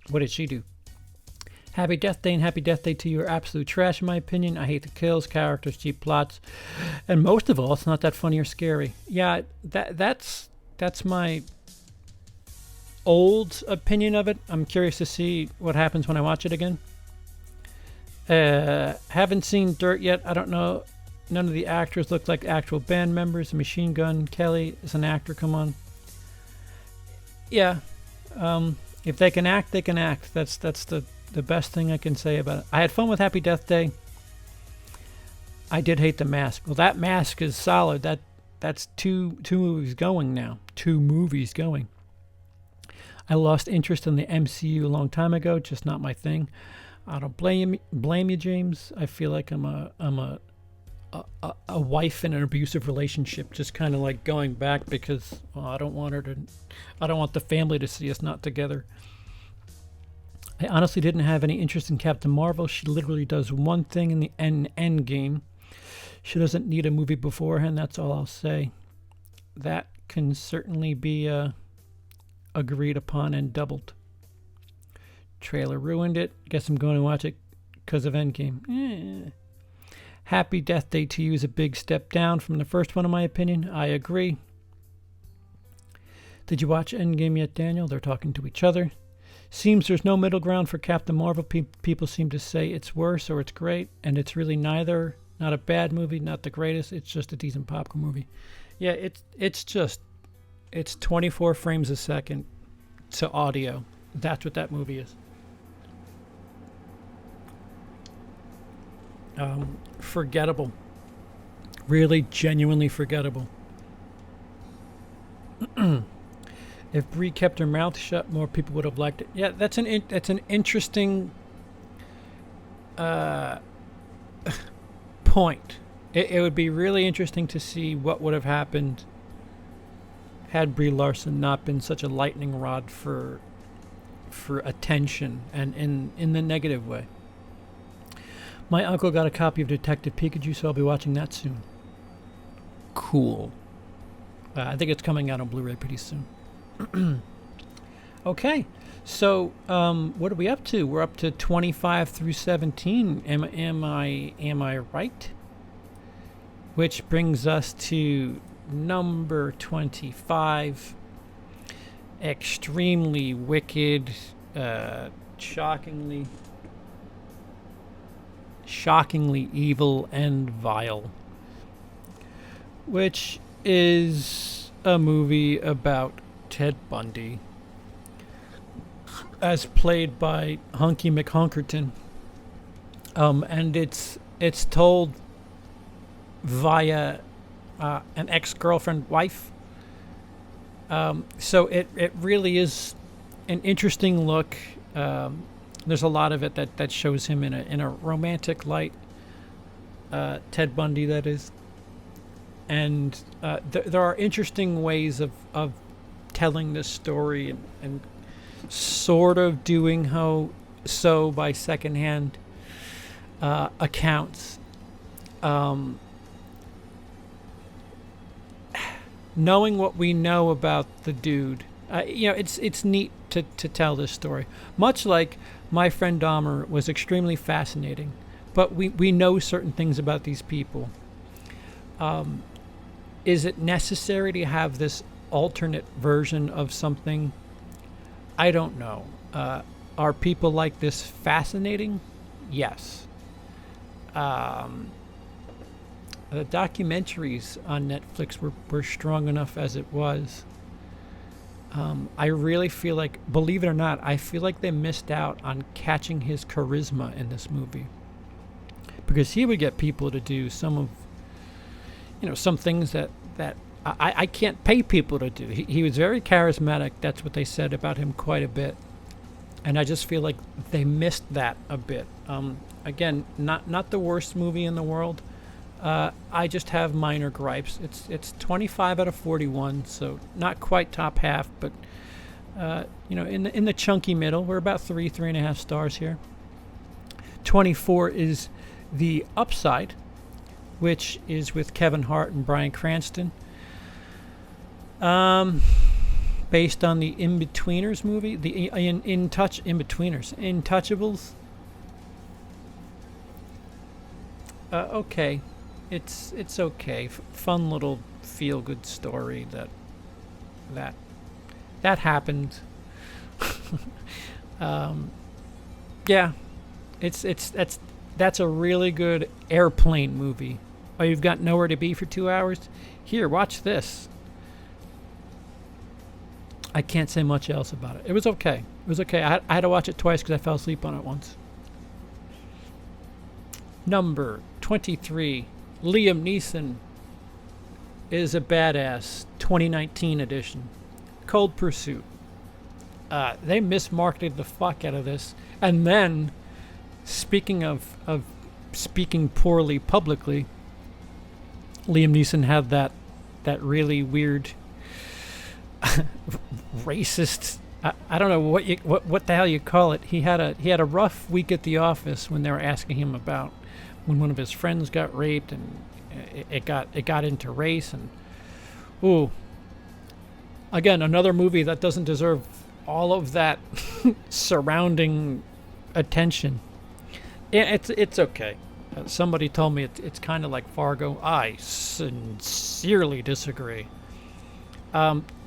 What did she do? Happy Death Day and Happy Death Day to you are absolute trash in my opinion. I hate the kills, characters, cheap plots, and most of all, it's not that funny or scary. Yeah, that's my old opinion of it. I'm curious to see what happens when I watch it again. Haven't seen Dirt yet. I don't know. None of the actors look like actual band members. Machine Gun Kelly is an actor. Come on. Yeah. If they can act, they can act. That's the best thing I can say about it. I had fun with Happy Death Day. I did hate the mask. Well, that mask is solid. That's two movies going now. 2 movies going. I lost interest in the MCU a long time ago. Just not my thing. I don't blame you, James. I feel like I'm a wife in an abusive relationship, just kind of like going back because I don't want the family to see us not together. I honestly didn't have any interest in Captain Marvel. She literally does one thing in the end game. She doesn't need a movie beforehand. That's all I'll say. That can certainly be agreed upon and doubled. Trailer ruined it. Guess I'm going to watch it because of Endgame. Happy Death Day to You is a big step down from the first one, in my opinion. I agree. Did you watch Endgame yet, Daniel? They're talking to each other. Seems there's no middle ground for Captain Marvel. People seem to say it's worse or it's great, and it's really neither. Not a bad movie, not the greatest. It's just a decent popcorn movie. Yeah, it's 24 frames a second to audio. That's what that movie is. Forgettable. Really, genuinely forgettable. If Brie kept her mouth shut, more people would have liked it. Yeah, that's an interesting point. It would be really interesting to see what would have happened had Brie Larson not been such a lightning rod for attention, and in the negative way. My uncle got a copy of Detective Pikachu, so I'll be watching that soon. Cool. I think it's coming out on Blu-ray pretty soon. Okay, so what are we up to? We're up to 25 through 17. Am I right? Which brings us to number 25. Extremely wicked, shockingly evil and vile, which is a movie about Ted Bundy, as played by Hunky McHunkerton, and it's told via an ex-girlfriend wife. So it really is an interesting look. There's a lot of it that shows him in a romantic light. Ted Bundy, that is. And there are interesting ways of telling this story and sort of doing so by secondhand accounts. Knowing what we know about the dude, it's neat to tell this story. Much like My Friend Dahmer was extremely fascinating, but we know certain things about these people. Is it necessary to have this alternate version of something? I don't know. Are people like this fascinating? Yes. The documentaries on Netflix were strong enough as it was. I really feel like, believe it or not, I feel like they missed out on catching his charisma in this movie. Because he would get people to do some things that I can't pay people to do. He was very charismatic. That's what they said about him quite a bit. And I just feel like they missed that a bit. Again, not the worst movie in the world. I just have minor gripes. It's 25 out of 41, so not quite top half, but in the chunky middle. We're about 3.5 stars here. 24 is The Upside, which is with Kevin Hart and Bryan Cranston. Based on the In-Betweeners movie, the Intouchables. Okay. It's okay. Fun little feel-good story that happened. Yeah, that's a really good airplane movie. Oh, you've got nowhere to be for 2 hours? Here, watch this. I can't say much else about it. It was okay. It was okay. I had to watch it twice because I fell asleep on it once. Number 23, Liam Neeson is a badass 2019 edition. Cold Pursuit. They mismarketed the fuck out of this. And then, speaking of speaking poorly publicly, Liam Neeson had that really weird racist. I don't know what the hell you call it. He had a rough week at the office when they were asking him about when one of his friends got raped, and it got into race. And ooh, again, another movie that doesn't deserve all of that surrounding attention. Yeah, it's okay. Somebody told me it's kind of like Fargo. I sincerely disagree.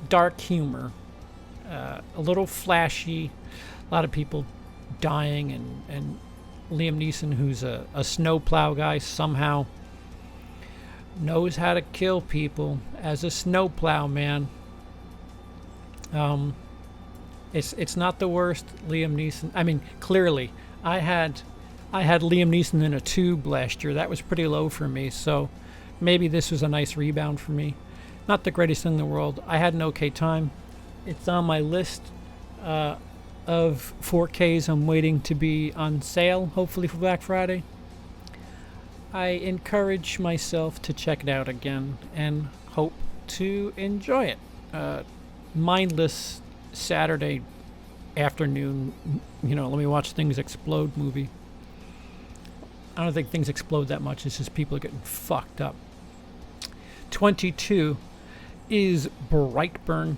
Dark humor, a little flashy, a lot of people dying, and Liam Neeson, who's a snowplow guy, somehow knows how to kill people as a snowplow man. It's not the worst Liam Neeson. I mean, clearly, I had Liam Neeson in a tube last year. That was pretty low for me, so maybe this was a nice rebound for me. Not the greatest thing in the world. I had an okay time. It's on my list of 4Ks I'm waiting to be on sale, hopefully for Black Friday. I encourage myself to check it out again and hope to enjoy it. Mindless Saturday afternoon, let me watch things explode movie. I don't think things explode that much. It's just people getting fucked up. 22 is Brightburn.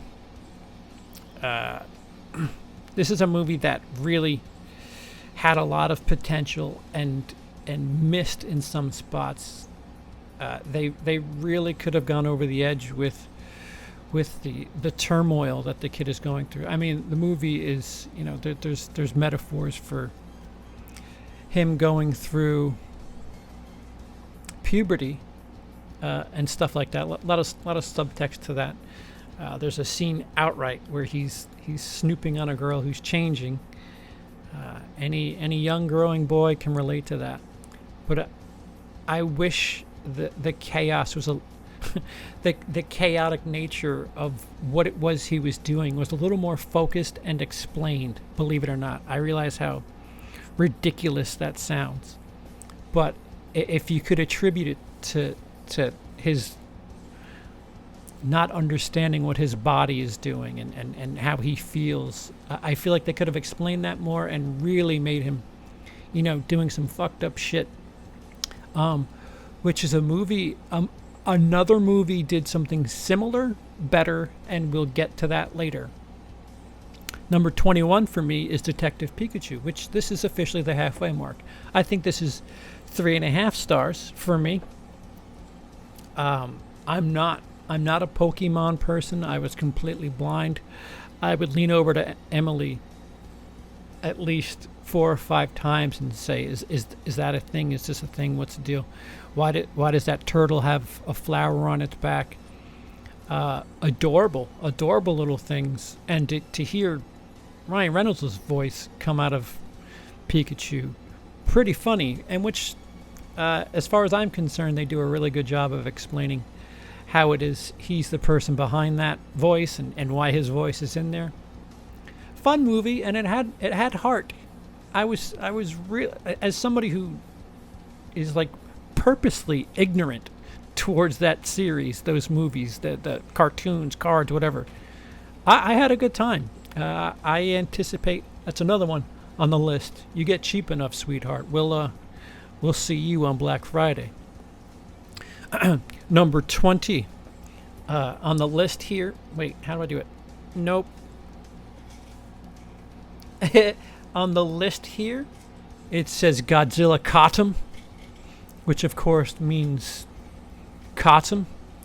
This is a movie that really had a lot of potential and missed in some spots. They really could have gone over the edge with the turmoil that the kid is going through. I mean, the movie is, there's metaphors for him going through puberty and stuff like that. A lot of subtext to that. There's a scene outright where he's snooping on a girl who's changing. Any young growing boy can relate to that. But I wish the chaos was the chaotic nature of what it was he was doing was a little more focused and explained. Believe it or not, I realize how ridiculous that sounds, but if you could attribute it to his not understanding what his body is doing and how he feels, I feel like they could have explained that more and really made him, doing some fucked up shit. Which is a movie. Another movie did something similar, better, and we'll get to that later. Number 21 for me is Detective Pikachu, which this is officially the halfway mark. I think this is 3.5 stars for me. I'm not a Pokemon person. I was completely blind. I would lean over to Emily at least 4 or 5 times and say, "Is that a thing? Is this a thing? What's the deal? Why does that turtle have a flower on its back?" Adorable little things, and to hear Ryan Reynolds' voice come out of Pikachu, pretty funny. And which, as far as I'm concerned, they do a really good job of explaining how it is he's the person behind that voice and why his voice is in there. Fun movie, and it had heart. I was real as somebody who is like purposely ignorant towards that series, those movies, the cartoons, cards, whatever. I had a good time. I anticipate that's another one on the list. You get cheap enough, sweetheart. We'll see you on Black Friday. Number 20 on the list here. Wait, how do I do it? Nope. On the list here, it says Godzilla Cottom, which of course means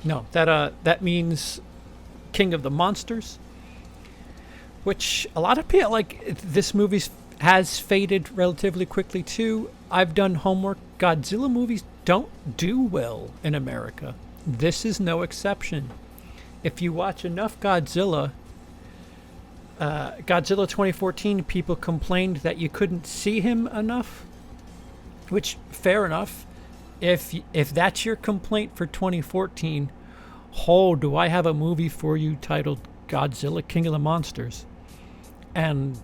No, that means King of the Monsters. which a lot of people like. This movie has faded relatively quickly too. I've done homework. Godzilla movies don't do well in America. This is no exception. If you watch enough Godzilla 2014, people complained that you couldn't see him enough, which fair enough. If that's your complaint for 2014, do I have a movie for you titled Godzilla King of the Monsters. And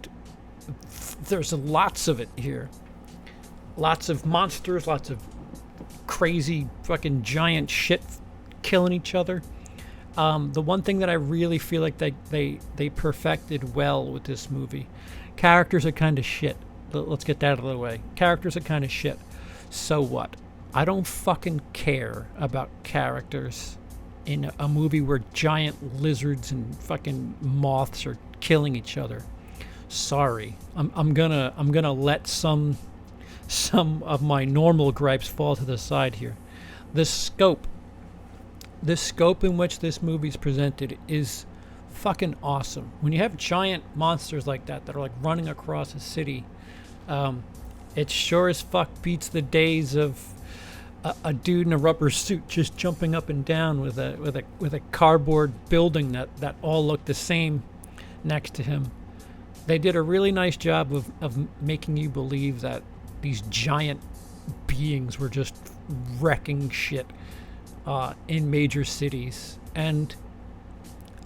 there's lots of it here. Lots of monsters, lots of crazy fucking giant shit killing each other. The one thing that I really feel like they perfected well with this movie, characters are kind of shit. Let's get that out of the way. Characters are kind of shit. So what? I don't fucking care about characters in a movie where giant lizards and fucking moths are killing each other. Sorry, I'm gonna let some of my normal gripes fall to the side here. The scope in which this movie's presented is fucking awesome. When you have giant monsters like that are like running across a city, it sure as fuck beats the days of a dude in a rubber suit just jumping up and down with a cardboard building that all looked the same next to him. They did a really nice job of making you believe that these giant beings were just wrecking shit in major cities, and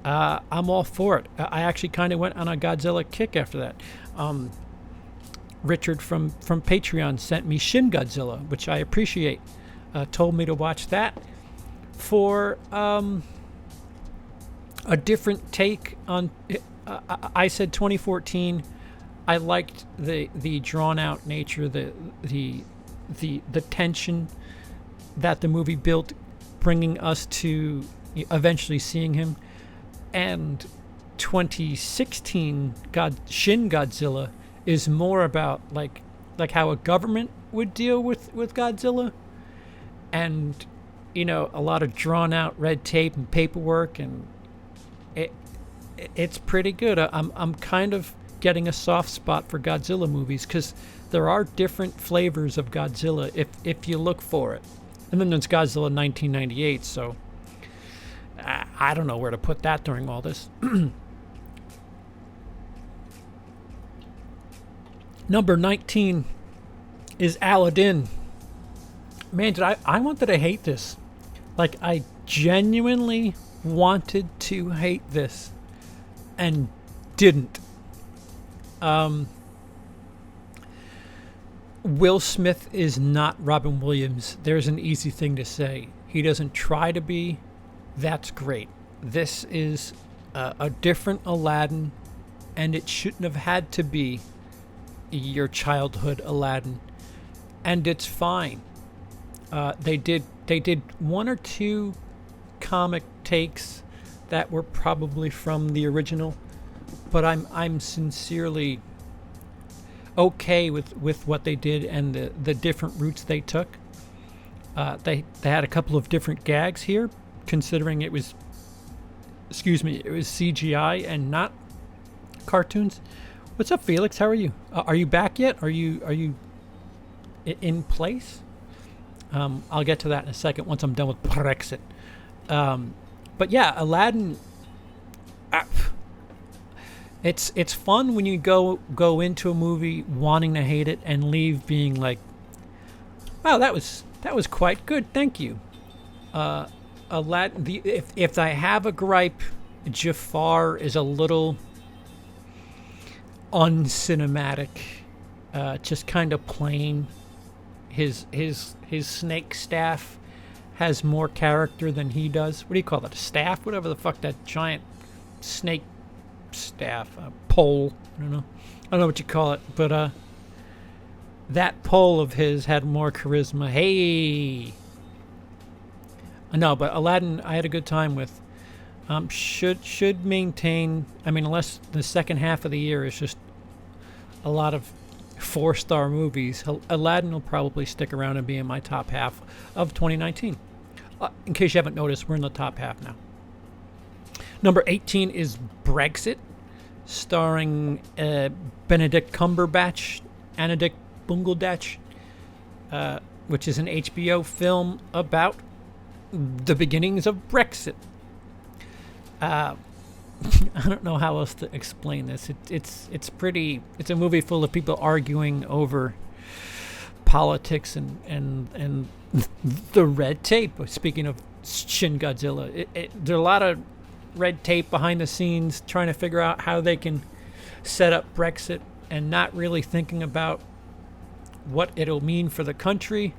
I'm all for it. I actually kind of went on a Godzilla kick after that. Richard from Patreon sent me Shin Godzilla, which I appreciate. Told me to watch that for a different take on. I said 2014. I liked the drawn out nature, the tension that the movie built, bringing us to eventually seeing him. And 2016 Shin Godzilla is more about like how a government would deal with Godzilla, and a lot of drawn out red tape and paperwork, and it's pretty good. I'm kind of getting a soft spot for Godzilla movies because there are different flavors of Godzilla if you look for it. And then there's Godzilla 1998, so I don't know where to put that during all this. Number 19 is Aladdin. Man, I wanted to hate this. Like, I genuinely wanted to hate this and didn't. Will Smith is not Robin Williams. There's an easy thing to say. He doesn't try to be. That's great. This is a different Aladdin, and it shouldn't have had to be your childhood Aladdin, and it's fine. They did one or two comic takes that were probably from the original, but I'm sincerely okay with what they did and the different routes they took. They had a couple of different gags here, considering it was CGI and not cartoons. What's up, Felix? How are you? Are you back yet? Are you in place? I'll get to that in a second once I'm done with Brexit. But yeah, Aladdin. It's fun when you go into a movie wanting to hate it and leave being like, wow, that was quite good, thank you. Aladdin. If I have a gripe, Jafar is a little uncinematic, just kind of plain. His snake staff has more character than he does. What do you call it? A staff? Whatever the fuck that giant snake staff, pole. I don't know what you call it, but that pole of his had more charisma. Hey, no, but Aladdin, I had a good time with. Should maintain. I mean, unless the second half of the year is just a lot of 4-star movies, Aladdin will probably stick around and be in my top half of 2019. In case you haven't noticed, we're in the top half now. Number 18 is Brexit. starring Benedict Cumberbatch, Benedict Bungaldatch, which is an HBO film about the beginnings of Brexit. I don't know how else to explain this. It's a movie full of people arguing over politics and the red tape. Speaking of Shin Godzilla, there's a lot of red tape behind the scenes trying to figure out how they can set up Brexit and not really thinking about what it'll mean for the country.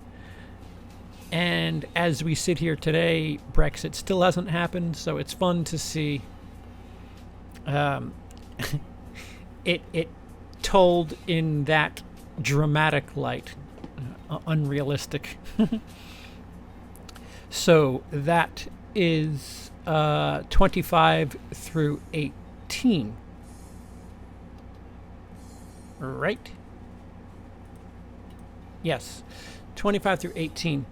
And as we sit here today, Brexit still hasn't happened, so it's fun to see it told in that dramatic light, unrealistic. So that is 25 through 18. Right? Yes. 25 through 18.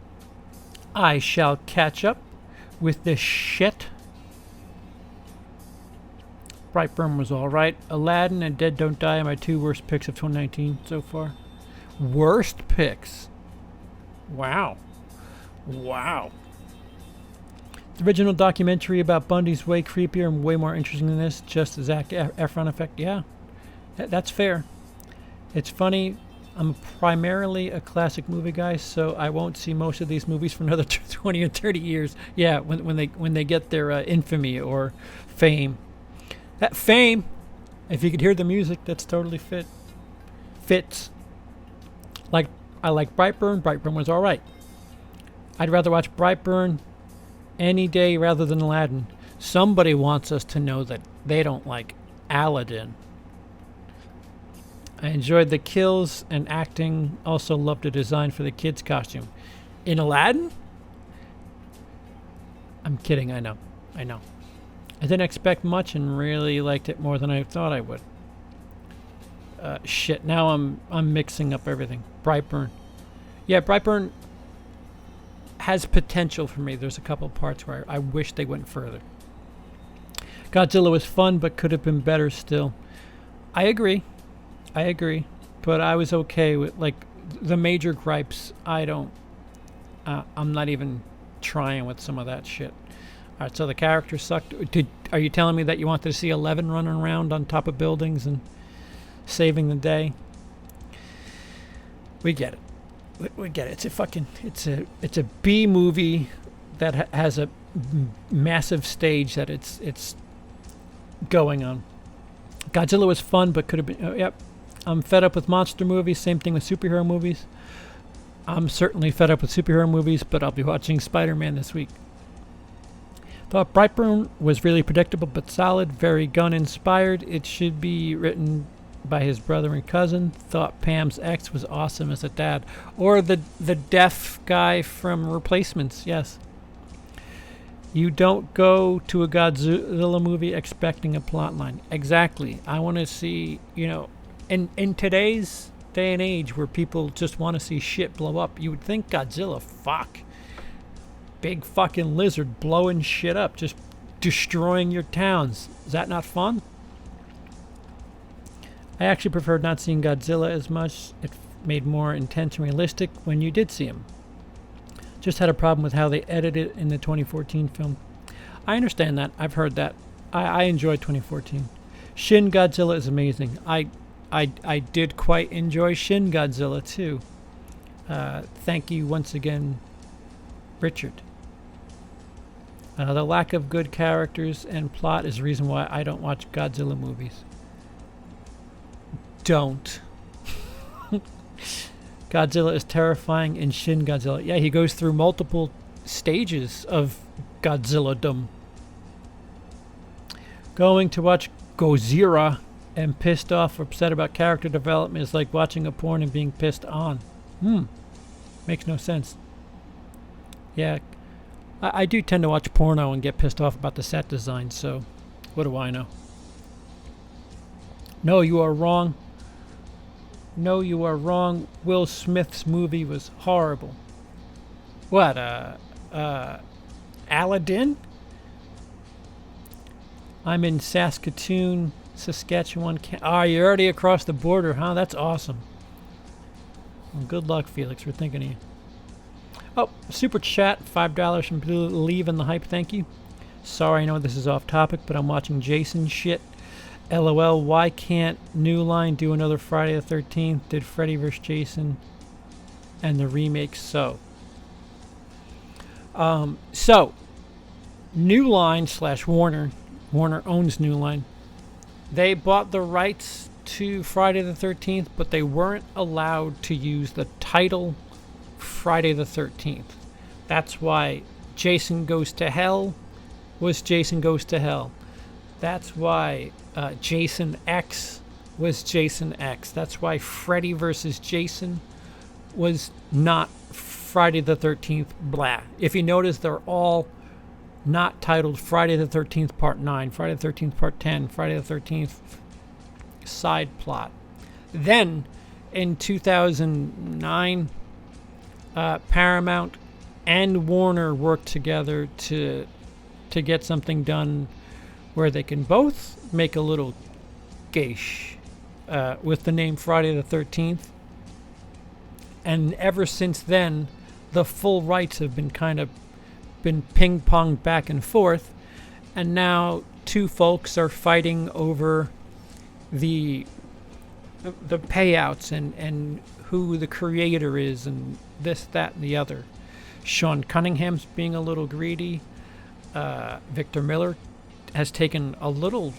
I shall catch up with this shit. Brightburn was alright. Aladdin and Dead Don't Die are my two worst picks of 2019 so far. Worst picks? Wow. Wow. The original documentary about Bundy's way creepier and way more interesting than this. Just the Zac Efron effect. Yeah, that's fair. It's funny. I'm primarily a classic movie guy, so I won't see most of these movies for another 20 or 30 years. Yeah, when they get their infamy or fame. That fame, if you could hear the music, that's totally fits. Like, I like Brightburn. Brightburn was all right. I'd rather watch Brightburn any day rather than Aladdin. Somebody wants us to know that they don't like Aladdin. I enjoyed the kills and acting. Also loved the design for the kids' costume. In Aladdin? I'm kidding, I know. I didn't expect much and really liked it more than I thought I would. Shit, now I'm mixing up everything. Brightburn. Yeah, Brightburn has potential for me. There's a couple parts where I wish they went further. Godzilla was fun, but could have been better still. I agree, but I was okay with, like, the major gripes. I'm not even trying with some of that shit. All right, so the character sucked. Are you telling me that you wanted to see 11 running around on top of buildings and saving the day? We get it. We get it. It's a B movie that has a massive stage that it's going on. Godzilla was fun, but could have been. Yep. I'm fed up with monster movies. Same thing with superhero movies. I'm certainly fed up with superhero movies, but I'll be watching Spider-Man this week. Thought Brightburn was really predictable but solid, very gun-inspired. It should be written by his brother and cousin. Thought Pam's ex was awesome as a dad. Or the deaf guy from Replacements, yes. You don't go to a Godzilla movie expecting a plot line. Exactly. I want to see, in today's day and age where people just want to see shit blow up, you would think Godzilla, fuck. Big fucking lizard blowing shit up, just destroying your towns. Is that not fun? I actually preferred not seeing Godzilla as much. It made more intense and realistic when you did see him. Just had a problem with how they edited it in the 2014 film. I understand that. I've heard that. I enjoyed 2014. Shin Godzilla is amazing. I did quite enjoy Shin Godzilla too. Thank you once again, Richard. The lack of good characters and plot is the reason why I don't watch Godzilla movies. Don't. Godzilla is terrifying in Shin Godzilla. Yeah, he goes through multiple stages of Godzilla-dom. Going to watch Godzilla and pissed off or upset about character development is like watching a porn and being pissed on. Makes no sense. Yeah, I do tend to watch porno and get pissed off about the set design, so what do I know? No, you are wrong. No, you are wrong. Will Smith's movie was horrible. What, Aladdin? I'm in Saskatoon, Saskatchewan. You're already across the border, huh? That's awesome. Well, good luck, Felix. We're thinking of you. Oh, super chat, $5 from Leave in the Hype. Thank you. Sorry, I know this is off topic, but I'm watching Jason shit. LOL, why can't New Line do another Friday the 13th? Did Freddy vs. Jason and the remake so? New Line / Warner owns New Line. They bought the rights to Friday the 13th, but they weren't allowed to use the title Friday the 13th. That's why Jason Goes to Hell was Jason Goes to Hell. That's why Jason X was Jason X. That's why Freddy vs. Jason was not Friday the 13th, blah. If you notice, they're all not titled Friday the 13th Part 9, Friday the 13th Part 10, Friday the 13th side plot. Then, in 2009, Paramount and Warner worked together to get something done where they can both make a little geish with the name Friday the 13th. And ever since then, the full rights have been been ping-ponged back and forth, and now two folks are fighting over the payouts and who the creator is and this, that, and the other. Sean Cunningham's being a little greedy. Victor Miller has taken a little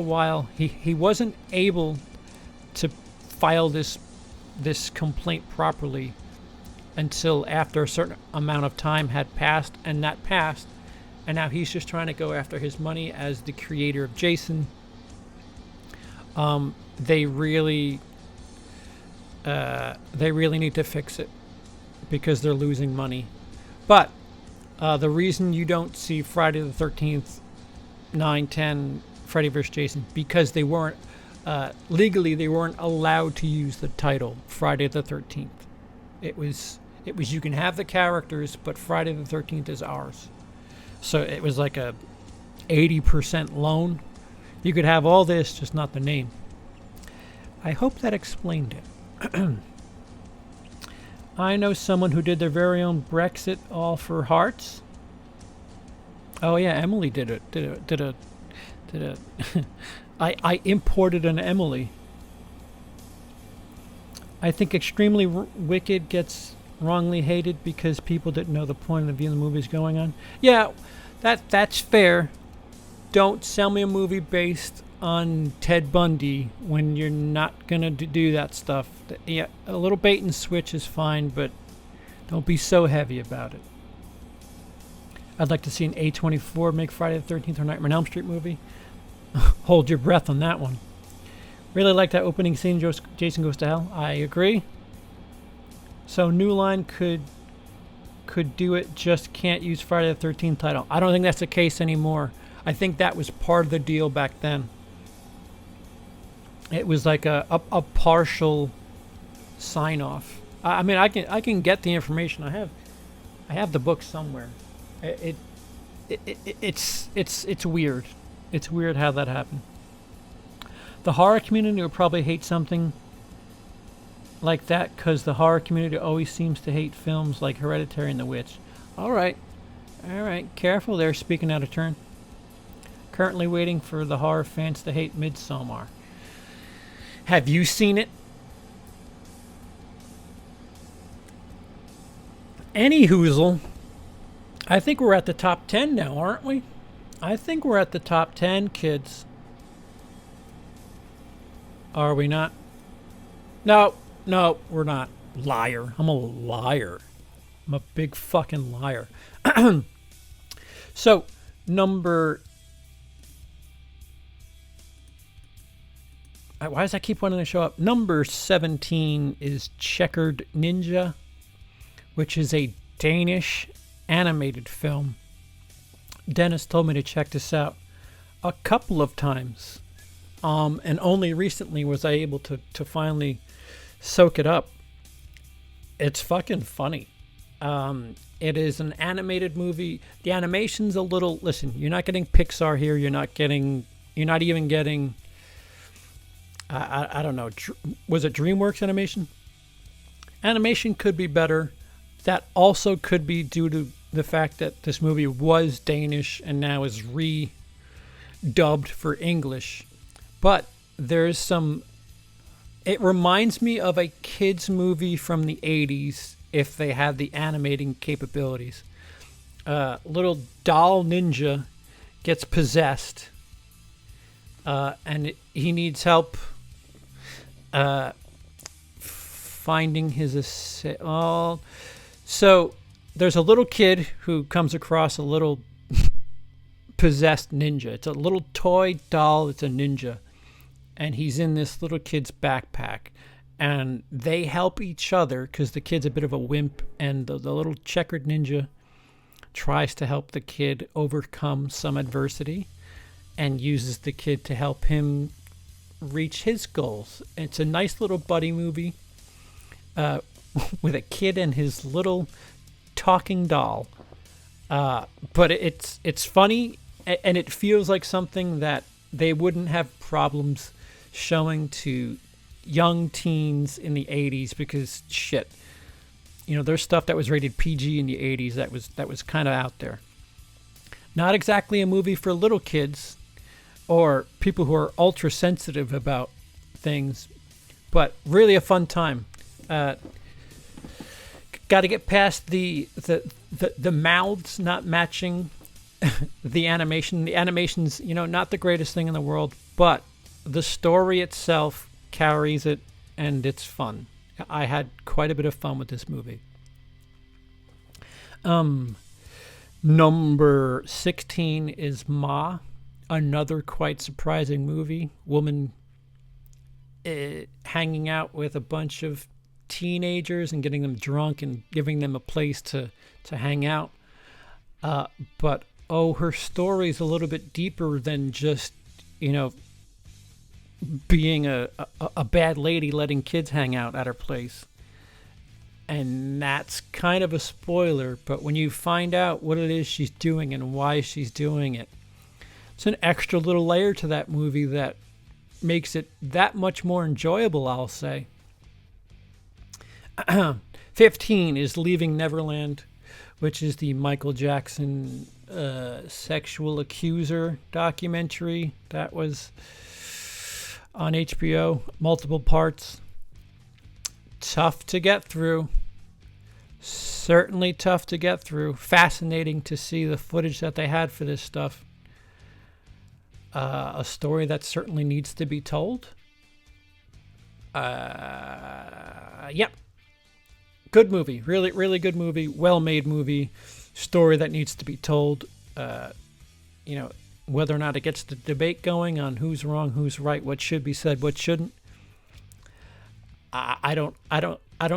while. He wasn't able to file this complaint properly until after a certain amount of time had passed, and that passed, and now he's just trying to go after his money as the creator of Jason. They really need to fix it because they're losing money. But the reason you don't see Friday the 13th, 9, 10, Freddy vs. Jason, because they weren't legally they weren't allowed to use the title Friday the 13th. It was you can have the characters, but Friday the 13th is ours. So it was like a 80% loan. You could have all this, just not the name. I hope that explained it. I know someone who did their very own Brexit all for hearts. Oh yeah, Emily did it. I imported an Emily. I think Extremely Wicked gets wrongly hated because people didn't know the point of view the movie's going on. Yeah, that's fair. Don't sell me a movie based on Ted Bundy when you're not gonna do that stuff. Yeah, a little bait and switch is fine, but don't be so heavy about it. I'd like to see an A24 make Friday the 13th or Nightmare on Elm Street movie. Hold your breath on that one. Really like that opening scene, Jason Goes to Hell. I agree. So New Line could do it, just can't use Friday the 13th title. I don't think that's the case anymore. I think that was part of the deal back then. It was like a partial sign off. I mean, I can get the information. I have the book somewhere. It's weird. It's weird how that happened. The horror community would probably hate something like that because the horror community always seems to hate films like Hereditary and The Witch. All right. Careful there, speaking out of turn. Currently waiting for the horror fans to hate Midsommar. Have you seen it? Any hoozle. I think we're at the top 10 now, aren't we? I think we're at the top 10, kids. Are we not? No, we're not. Liar. I'm a liar. I'm a big fucking liar. So, number... Why does that keep wanting to show up? Number 17 is Checkered Ninja, which is a Danish animated film. Dennis told me to check this out a couple of times. And only recently was I able to finally soak it up. It's fucking funny. It is an animated movie. The animation's a little... Listen, you're not getting Pixar here. You're not even getting I don't know. Was it DreamWorks Animation? Animation could be better. That also could be due to the fact that this movie was Danish and now is redubbed for English. But there's some. It reminds me of a kids' movie from the 80s if they had the animating capabilities. Little doll ninja gets possessed, and he needs help finding his so there's a little kid who comes across a little possessed ninja. It's a little toy doll. It's a ninja, and he's in this little kid's backpack, and they help each other because the kid's a bit of a wimp, and the little checkered ninja tries to help the kid overcome some adversity and uses the kid to help him reach his goals. It's a nice little buddy movie with a kid and his little talking doll. But it's funny, and it feels like something that they wouldn't have problems showing to young teens in the 80s because shit, there's stuff that was rated PG in the 80s that was kind of out there. Not exactly a movie for little kids or people who are ultra sensitive about things, but really a fun time. Got to get past the mouths not matching the animation. The animation's not the greatest thing in the world, but the story itself carries it, and it's fun. I had quite a bit of fun with this movie. Number 16 is Ma, another quite surprising movie. Woman hanging out with a bunch of teenagers and getting them drunk and giving them a place to hang out. But her story's a little bit deeper than just, being a bad lady letting kids hang out at her place. And that's kind of a spoiler, but when you find out what it is she's doing and why she's doing it, it's an extra little layer to that movie that makes it that much more enjoyable, I'll say. 15 is Leaving Neverland, which is the Michael Jackson sexual accuser documentary that was on HBO, multiple parts. Tough to get through. Certainly tough to get through. Fascinating to see the footage that they had for this stuff. A story that certainly needs to be told. Yep. Good movie. Really, really good movie. Well-made movie. Story that needs to be told. Whether or not it gets the debate going on who's wrong, who's right, what should be said, what shouldn't. I don't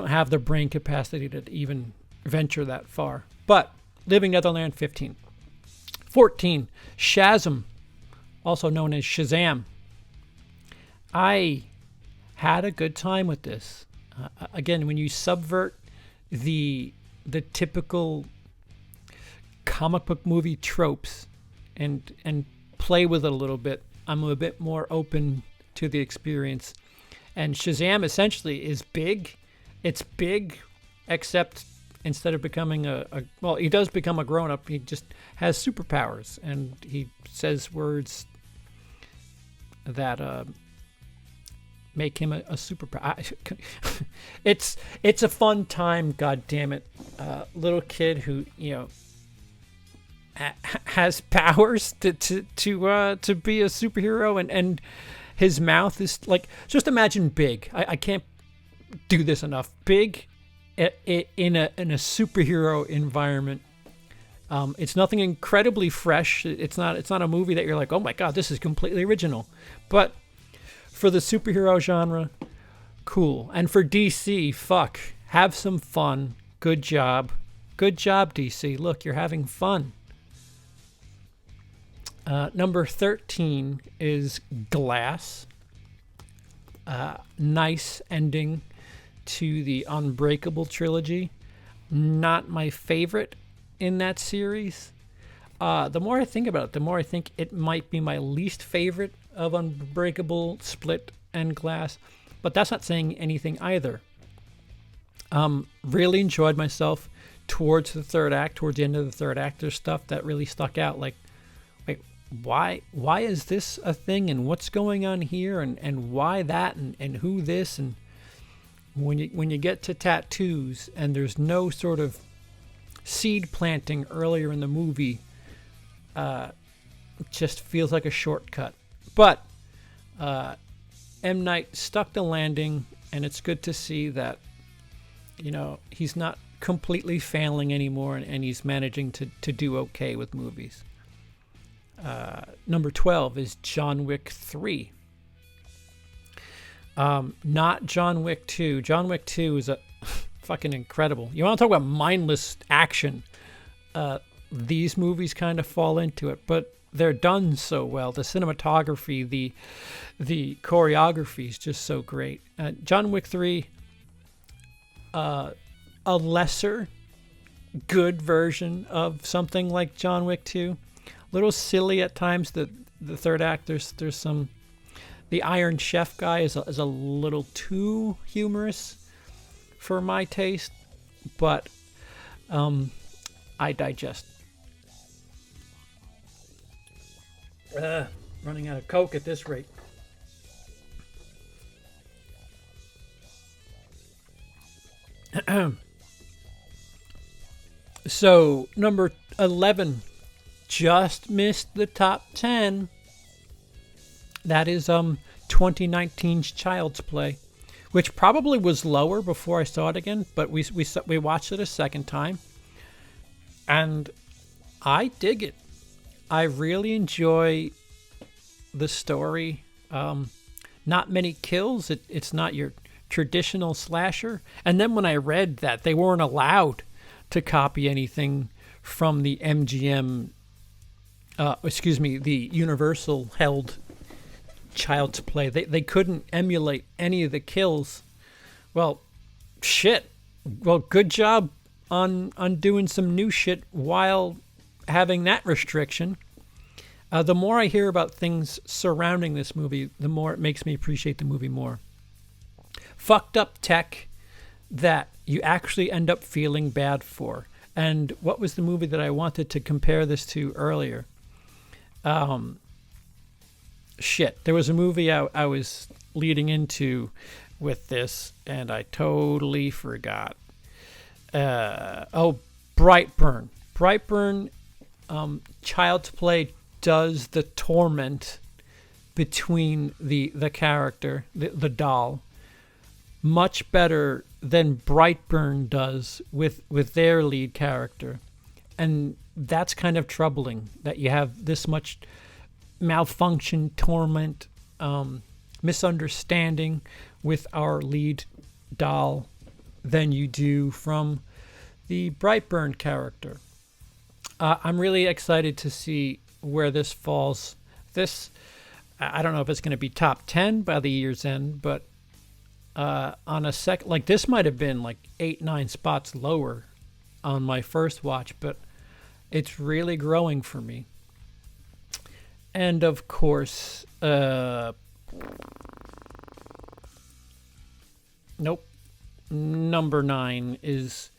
have the brain capacity to even venture that far. But Living Netherland, 15. 14, Shazam, also known as Shazam. I had a good time with this. Again, when you subvert the typical comic book movie tropes and play with it a little bit, I'm a bit more open to the experience. And Shazam essentially is big. It's big, except instead of becoming he does become a grown-up. He just has superpowers, and he says words that make him a superpower. It's a fun time, God damn it. Little kid who has powers to be a superhero, and his mouth is like, just imagine Big. I can't do this enough. Big in a superhero environment. It's nothing incredibly fresh. It's not a movie that you're like, oh my God, this is completely original. But for the superhero genre, cool. And for DC, fuck, have some fun. Good job. Good job, DC. Look, you're having fun. Number 13 is Glass. Nice ending to the Unbreakable trilogy. Not my favorite in that series. The more I think about it, the more I think it might be my least favorite of Unbreakable, split and glass, but that's not saying anything either. Really enjoyed myself towards the third act, towards the end of the third act. There's stuff that really stuck out, like why is this a thing, and what's going on here, and why that, and who this, and when you get to tattoos and there's no sort of seed planting earlier in the movie, it just feels like a shortcut. But M. Night stuck the landing, and it's good to see that, he's not completely failing anymore, and he's managing to do okay with movies. Number 12 is John Wick 3. Not John Wick 2. John Wick 2 is a fucking incredible. You want to talk about mindless action? These movies kind of fall into it, but they're done so well. The cinematography, the choreography is just so great. John Wick 3, a lesser good version of something like John Wick 2. A little silly at times. The third act, there's some. The Iron Chef guy is a little too humorous for my taste, but I digest. Running out of Coke at this rate. So, number 11 just missed the top 10. That is 2019's Child's Play, which probably was lower before I saw it again, but we watched it a second time, and I dig it. I really enjoy the story. Not many kills. It's not your traditional slasher. And then when I read that they weren't allowed to copy anything from the MGM, the Universal held Child's Play. They couldn't emulate any of the kills. Well, shit. Well, good job on doing some new shit while having that restriction. The more I hear about things surrounding this movie, the more it makes me appreciate the movie more. Fucked up tech that you actually end up feeling bad for. And what was the movie that I wanted to compare this to earlier? There was a movie I was leading into with this, and I totally forgot. Brightburn. Brightburn, Child's Play does the torment between the character, the doll, much better than Brightburn does with their lead character. And that's kind of troubling, that you have this much malfunction, torment, misunderstanding with our lead doll than you do from the Brightburn character. I'm really excited to see where this falls. I don't know if it's going to be top 10 by the year's end, but on a this might have been like 8-9 spots lower on my first watch, but it's really growing for me. And of course, number 9 is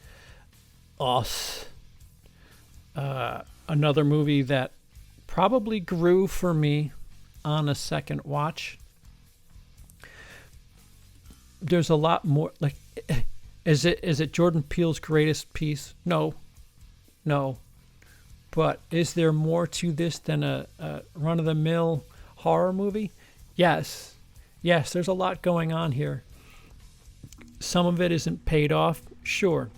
Us. Another movie that probably grew for me on a second watch. There's a lot more. Like, is it Jordan Peele's greatest piece? No. But is there more to this than a run-of-the-mill horror movie? Yes, there's a lot going on here. Some of it isn't paid off, sure.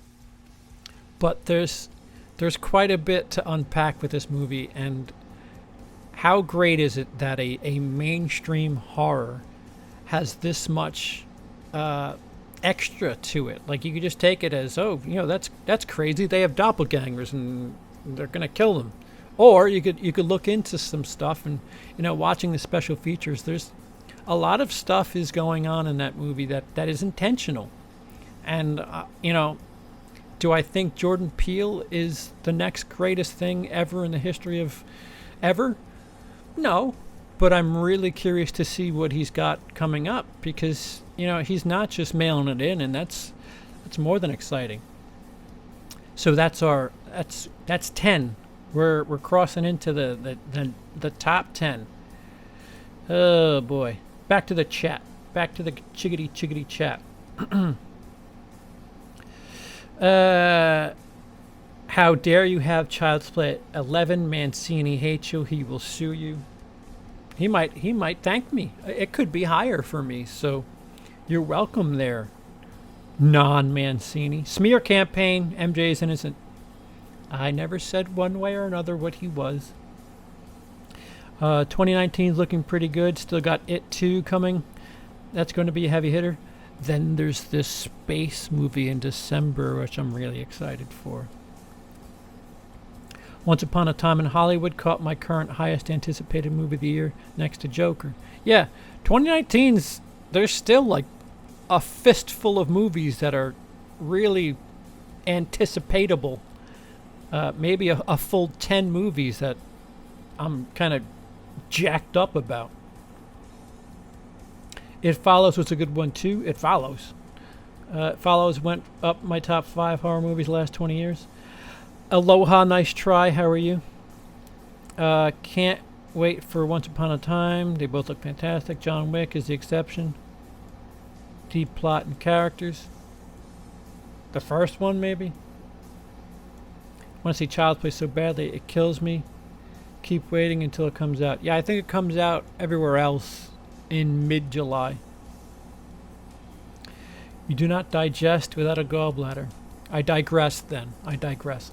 But there's quite a bit to unpack with this movie, and how great is it that a mainstream horror has this much extra to it? Like, you could just take it as, that's crazy. They have doppelgangers and they're gonna kill them. Or you could look into some stuff, and watching the special features, there's a lot of stuff is going on in that movie that is intentional. And do I think Jordan Peele is the next greatest thing ever in the history of ever? No. but I'm really curious to see what he's got coming up because, he's not just mailing it in, and that's more than exciting. So that's 10. We're crossing into the top 10. Oh boy. Back to the chat. Back to the chickadee chat. How dare you have Child's Play at 11? Mancini hates you. He will sue you. He might thank me. It could be higher for me. So you're welcome there, non-Mancini. Smear campaign. MJ is innocent. I never said one way or another what he was. 2019 is looking pretty good. Still got It 2 coming. That's going to be a heavy hitter. Then there's this space movie in December, which I'm really excited for. Once Upon a Time in Hollywood caught my current highest anticipated movie of the year, next to Joker. Yeah, 2019's, there's still like a fistful of movies that are really anticipatable. Maybe a full 10 movies that I'm kind of jacked up about. It Follows was a good one too. It Follows. It Follows went up my top 5 horror movies the last 20 years. Aloha, nice try. How are you? Can't wait for Once Upon a Time. They both look fantastic. John Wick is the exception. Deep plot and characters. The first one, maybe. Want to see Child's Play so badly it kills me. Keep waiting until it comes out. Yeah, I think it comes out everywhere else in mid-July. You do not digest without a gallbladder. I digress then. I digress.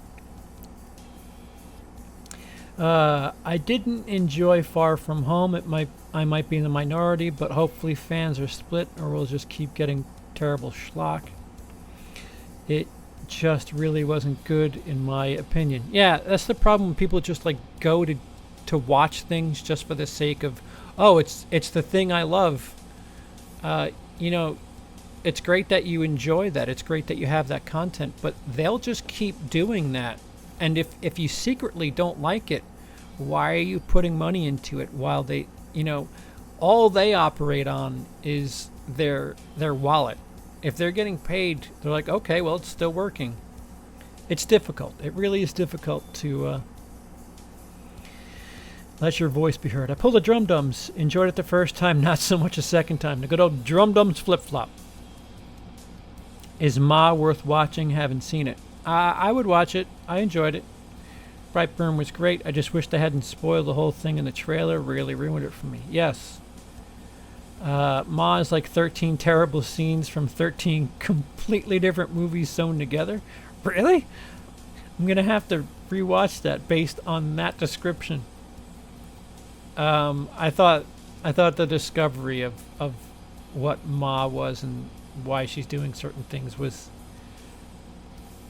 I didn't enjoy Far From Home. I might be in the minority, but hopefully fans are split or we'll just keep getting terrible schlock. It just really wasn't good in my opinion. Yeah, that's the problem when people just like go to watch things just for the sake of, oh, it's the thing I love. It's great that you enjoy that. It's great that you have that content, but they'll just keep doing that. And if you secretly don't like it, why are you putting money into it while they, all they operate on is their wallet. If they're getting paid, they're like, okay, well, it's still working. It's difficult. It really is difficult to let your voice be heard. I pulled the Drum Dums. Enjoyed it the first time, not so much a second time. The good old Drum Dums flip-flop. Is Ma worth watching? Haven't seen it. I would watch it. I enjoyed it. Brightburn was great. I just wish they hadn't spoiled the whole thing in the trailer. Really ruined it for me. Yes. Ma is like 13 terrible scenes from 13 completely different movies sewn together. Really? I'm going to have to rewatch that based on that description. I thought the discovery of what Ma was and why she's doing certain things was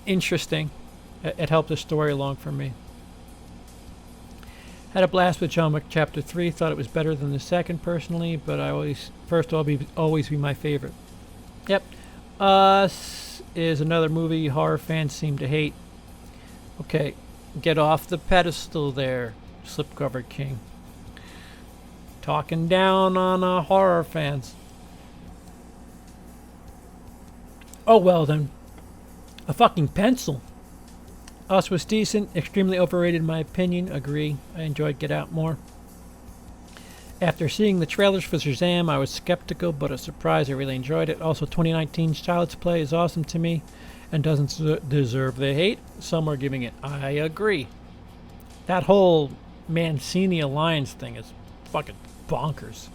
interesting. It helped the story along for me. Had a blast with John Wick Chapter 3. Thought it was better than the second personally, but first always be my favorite. Yep. Us is another movie horror fans seem to hate. Okay, get off the pedestal there, Slipcover King. Talking down on horror fans. Oh well then. A fucking pencil. Us was decent, extremely overrated in my opinion. Agree. I enjoyed Get Out more. After seeing the trailers for Shazam, I was skeptical, but a surprise. I really enjoyed it. Also, 2019's Child's Play is awesome to me and doesn't deserve the hate. Some are giving it. I agree. That whole Mancini Alliance thing is fucking bonkers.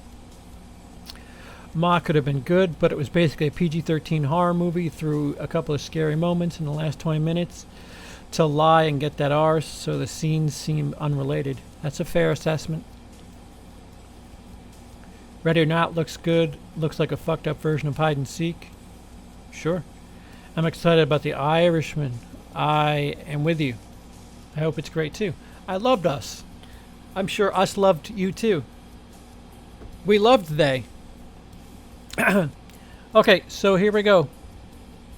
Ma could have been good, but it was basically a PG-13 horror movie through a couple of scary moments in the last 20 minutes to lie and get that R, so the scenes seem unrelated. That's a fair assessment. Ready or Not looks good. Looks like a fucked up version of Hide and Seek. Sure. I'm excited about The Irishman. I am with you. I hope it's great too. I loved Us. I'm sure Us loved you too. We loved they. Okay, so here we go.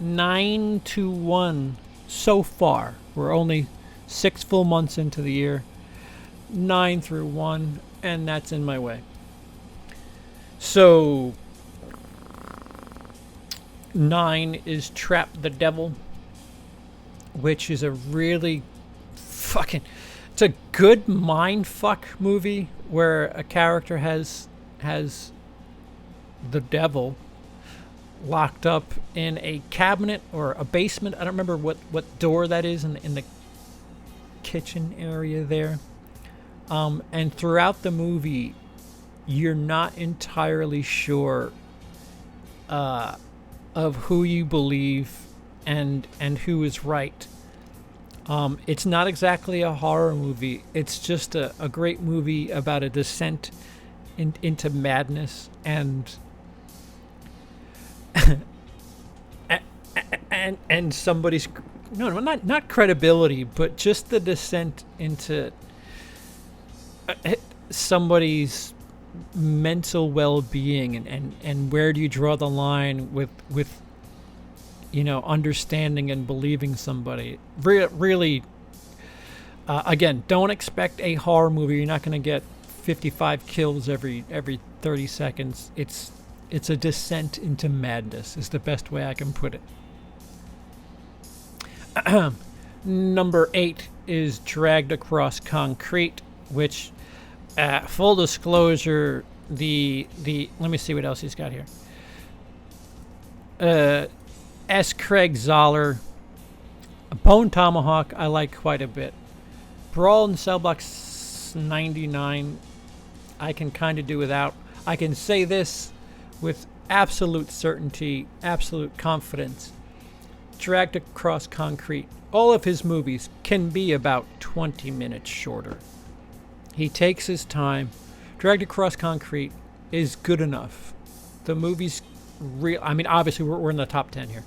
9-1 so far. We're only 6 full months into the year. 9-1. and that's in my way. So 9 is Trap the Devil, which is a really fucking, it's a good mindfuck movie where a character has the devil locked up in a cabinet or a basement. I don't remember what door that is in the kitchen area there. And throughout the movie, you're not entirely sure of who you believe and who is right. It's not exactly a horror movie. It's just a great movie about a descent into madness and and somebody's not credibility, but just the descent into somebody's mental well-being and where do you draw the line with understanding and believing somebody. Really, again, don't expect a horror movie. You're not going to get 55 kills every 30 seconds. It's a descent into madness is the best way I can put it. Number 8 is Dragged Across Concrete, which, full disclosure, the let me see what else he's got here. S. Craig Zoller, Bone Tomahawk, I like quite a bit. Brawl in Cell Block 99, I can kind of do without. I can say this with absolute certainty, absolute confidence. Dragged Across Concrete, all of his movies can be about 20 minutes shorter. He takes his time. Dragged Across Concrete is good enough. The movie's real. I mean, obviously, we're in the top 10 here.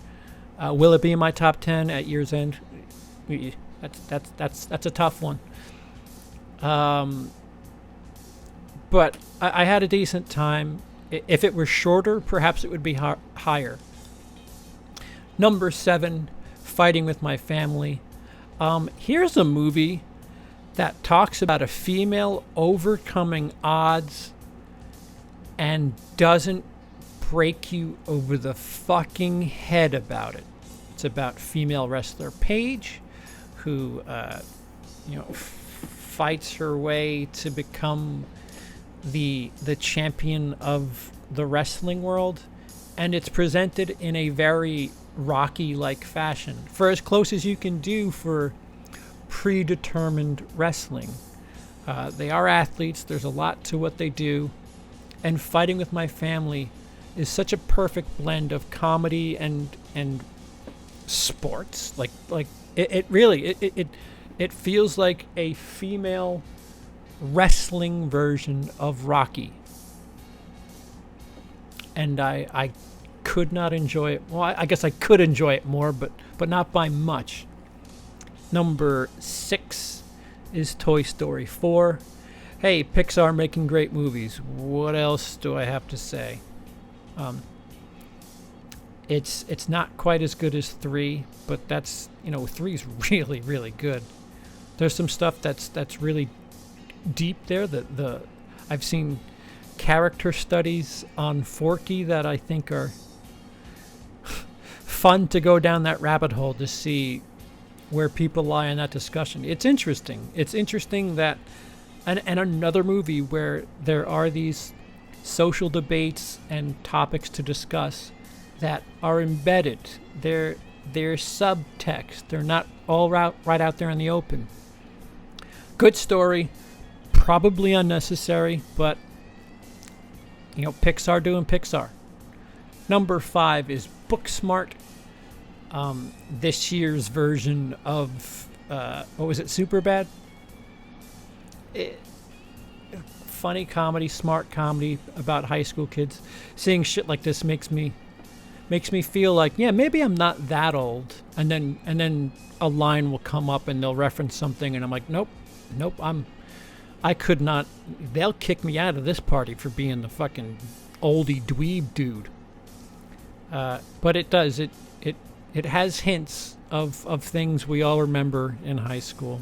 Will it be in my top 10 at year's end? That's a tough one. But I had a decent time. If it were shorter, perhaps it would be higher. Number 7, Fighting with My Family. Here's a movie that talks about a female overcoming odds and doesn't break you over the fucking head about it. It's about female wrestler Paige, who fights her way to become the champion of the wrestling world, and it's presented in a very Rocky-like fashion, for as close as you can do for predetermined wrestling. They are athletes. There's a lot to what they do, and Fighting with My Family is such a perfect blend of comedy and sports. Like it really feels like a female wrestling version of Rocky, and I could not enjoy it. Well, I guess I could enjoy it more, but not by much. Number 6 is Toy Story 4. Hey, Pixar making great movies. What else do I have to say? It's not quite as good as 3, but that's 3 is really, really good. There's some stuff that's really deep there. I've seen character studies on Forky that I think are fun to go down that rabbit hole to see where people lie in that discussion. It's interesting. It's interesting that, and another movie where there are these social debates and topics to discuss that are embedded. They're subtext. They're not all right out there in the open. Good story, probably unnecessary, but Pixar doing Pixar. Number 5 is Booksmart. This year's version of what was it? Superbad. Funny comedy, smart comedy about high school kids. Seeing shit like this makes me feel like, yeah, maybe I'm not that old. And then a line will come up and they'll reference something, and I'm like, nope, I could not. They'll kick me out of this party for being the fucking oldie dweeb dude. But it does. It has hints of things we all remember in high school.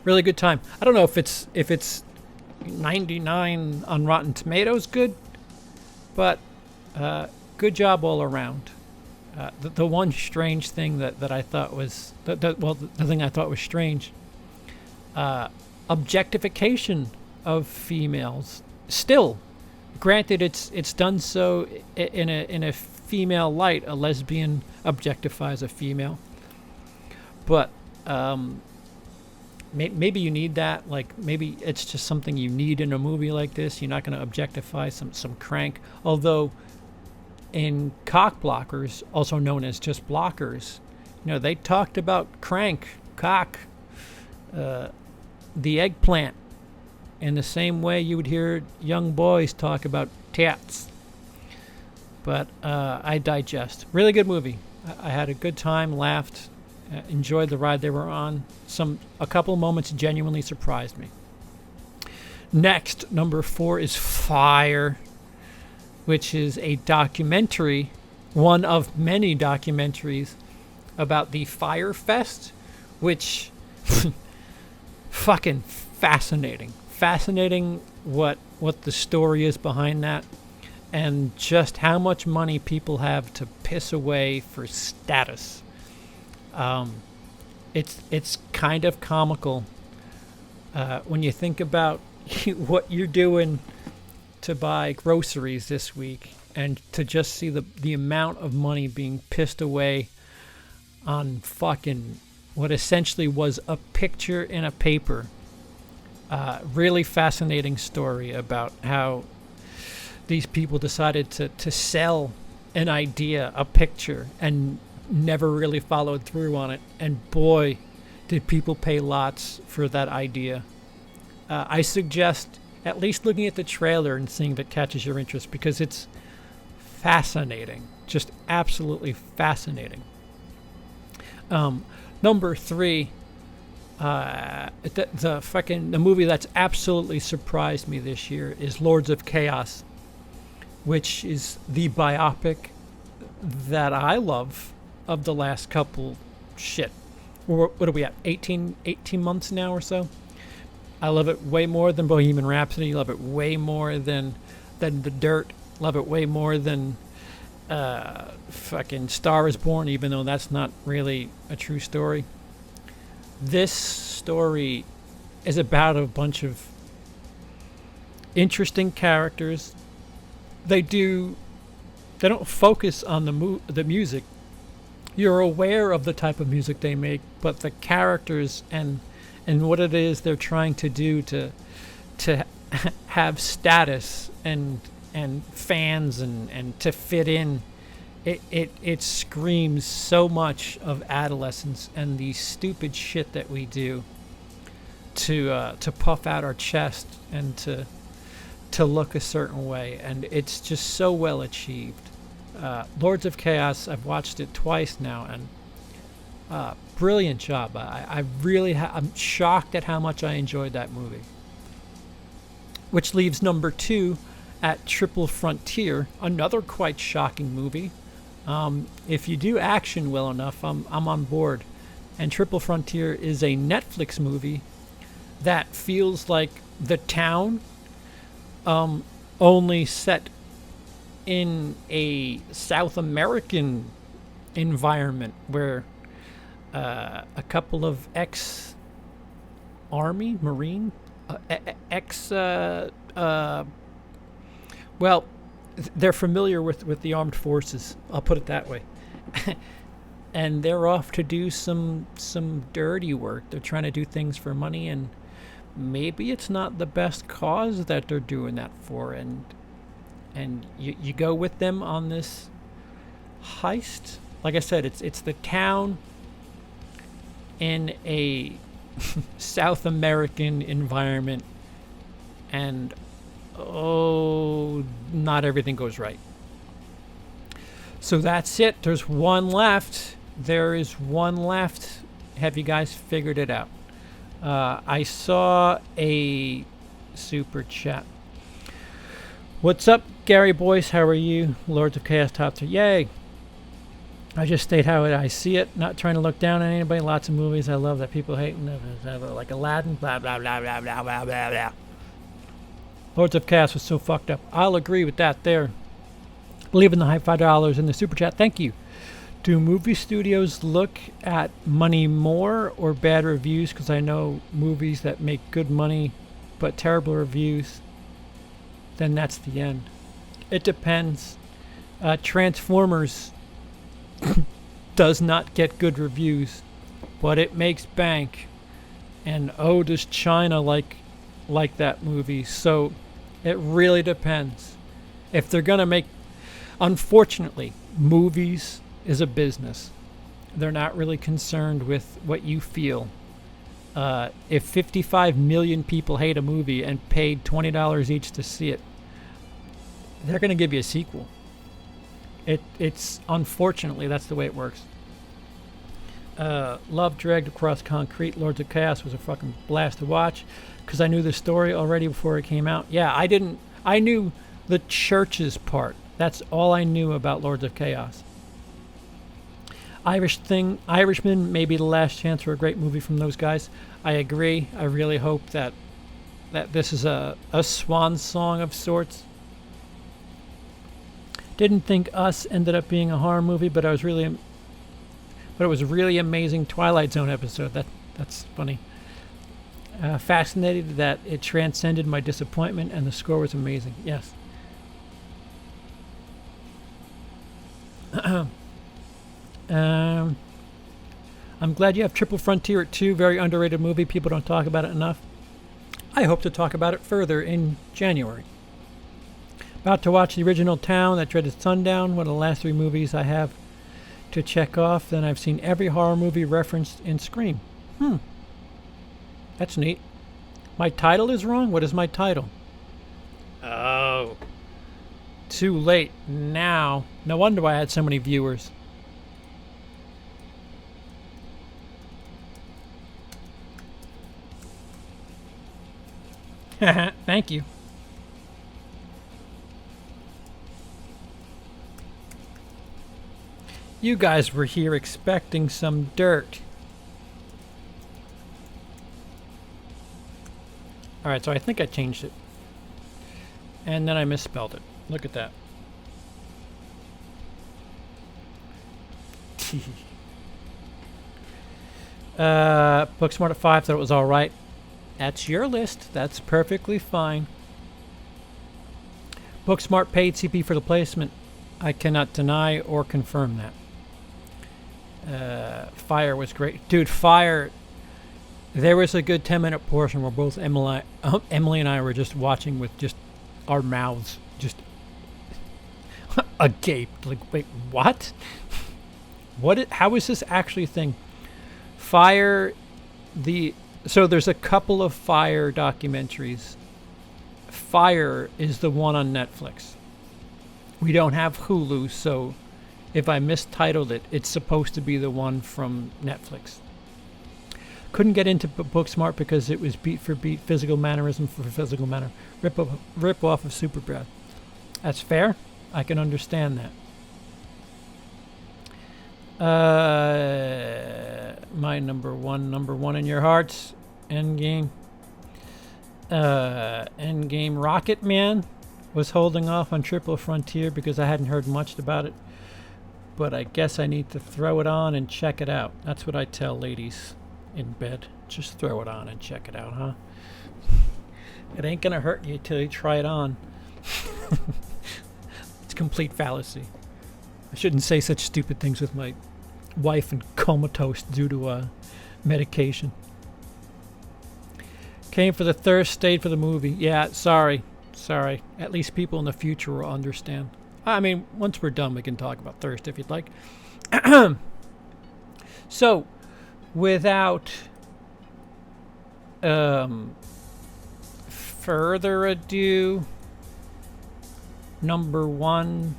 Really good time. I don't know if it's 99 on Rotten Tomatoes good, but good job all around. The one strange thing that I thought was the thing I thought was strange, objectification of females. Still, granted, it's done so in a female light. A lesbian objectifies a female, but maybe you need that. Like, maybe it's just something you need in a movie like this. You're not going to objectify some crank. Although, in Cock Blockers, also known as just Blockers, they talked about crank, cock, the eggplant, in the same way you would hear young boys talk about tats. But I digest. Really good movie. I had a good time, laughed, enjoyed the ride they were on. A couple moments genuinely surprised me. Next, number 4 is Fire, which is a documentary, one of many documentaries about the Fire Fest, which fucking fascinating. Fascinating what the story is behind that, and just how much money people have to piss away for status. It's kind of comical when you think about what you're doing to buy groceries this week, and to just see the amount of money being pissed away on fucking what essentially was a picture in a paper. Really fascinating story about how these people decided to sell an idea, a picture, and never really followed through on it. And boy, did people pay lots for that idea. I suggest at least looking at the trailer and seeing if it catches your interest, because it's fascinating. Just absolutely fascinating. Number 3, the movie that's absolutely surprised me this year is Lords of Chaos, which is the biopic that I love of the last couple, what are we at, 18 months now or so? I love it way more than Bohemian Rhapsody. Love it way more than The Dirt. Love it way more than fucking Star is Born, even though that's not really a true story. This story is about a bunch of interesting characters. They don't focus on the music. You're aware of the type of music they make, but the characters and what it is they're trying to do to have status and fans and to fit in, it screams so much of adolescence and the stupid shit that we do to puff out our chest and to look a certain way, and it's just so well achieved. Lords of Chaos, I've watched it twice now, and brilliant job. I really I'm shocked at how much I enjoyed that movie. Which leaves number 2 at Triple Frontier, another quite shocking movie. If you do action well enough, I'm on board. And Triple Frontier is a Netflix movie that feels like The Town, only set in a South American environment where a couple of ex-army, marine, well, they're familiar with the armed forces, I'll put it that way. And they're off to do some dirty work. They're trying to do things for money, and maybe it's not the best cause that they're doing that for, and you go with them on this heist. Like I said, it's The Town in a South American environment, and not everything goes right. So that's it. There's one left. There is one left. Have you guys figured it out? I saw a super chat. What's up, Gary Boyce? How are you? Lords of Chaos Top 3. Yay! I just state how I see it. Not trying to look down on anybody. Lots of movies I love that people hate. Like Aladdin. Blah, blah, blah, blah, blah, blah, blah, blah. Lords of Chaos was so fucked up. I'll agree with that there. Believe in the high $5 in the super chat. Thank you. Do movie studios look at money more or bad reviews? Because I know movies that make good money but terrible reviews, then that's the end. It depends. Transformers does not get good reviews, but it makes bank. And oh, does China like that movie. So it really depends. If they're going to make... Unfortunately, movies is a business. They're not really concerned with what you feel. If 55 million people hate a movie and paid $20 each to see it, they're going to give you a sequel. It's unfortunately, that's the way it works. Love Dragged Across Concrete. Lords of Chaos was a fucking blast to watch because I knew the story already before it came out. Yeah, I knew the churches part. That's all I knew about Lords of Chaos. Irishman may be the last chance for a great movie from those guys. I agree. I really hope that this is a swan song of sorts. Didn't think Us ended up being a horror movie, but it was a really amazing Twilight Zone episode. That's funny. Fascinated that it transcended my disappointment and the score was amazing. Yes. I'm glad you have Triple Frontier at 2. Very underrated movie. People don't talk about it enough. I hope to talk about it further in January. About to watch the original Town, That Dreaded Sundown, one of the last 3 movies I have to check off. Then I've seen every horror movie referenced in Scream. That's neat. My title is wrong? What is my title? Oh. Too late now. No wonder I had so many viewers. Thank you. You guys were here expecting some dirt. Alright, so I think I changed it. And then I misspelled it. Look at that. Booksmart at 5, thought it was alright. That's your list. That's perfectly fine. Booksmart paid CP for the placement. I cannot deny or confirm that. Fire was great. Dude, Fire... There was a good 10-minute portion where both Emily and I were just watching with just our mouths just agape. Like, wait, what? How is this actually a thing? Fire... So there's a couple of Fire documentaries. Fire is the one on Netflix. We don't have Hulu, so if I mistitled it, it's supposed to be the one from Netflix. Couldn't get into Booksmart because it was beat for beat, physical mannerism for physical manner. Rip off of Superbad. That's fair. I can understand that. My number one in your hearts. Endgame. Endgame. Rocket Man was holding off on Triple Frontier because I hadn't heard much about it. But I guess I need to throw it on and check it out. That's what I tell ladies in bed. Just throw it on and check it out, huh? It ain't gonna hurt you till you try it on. It's complete fallacy. I shouldn't say such stupid things with my wife and comatose due to medication. Came for the thirst, stayed for the movie. Yeah, sorry. At least people in the future will understand. I mean, once we're done, we can talk about thirst if you'd like. So, without further ado, number 1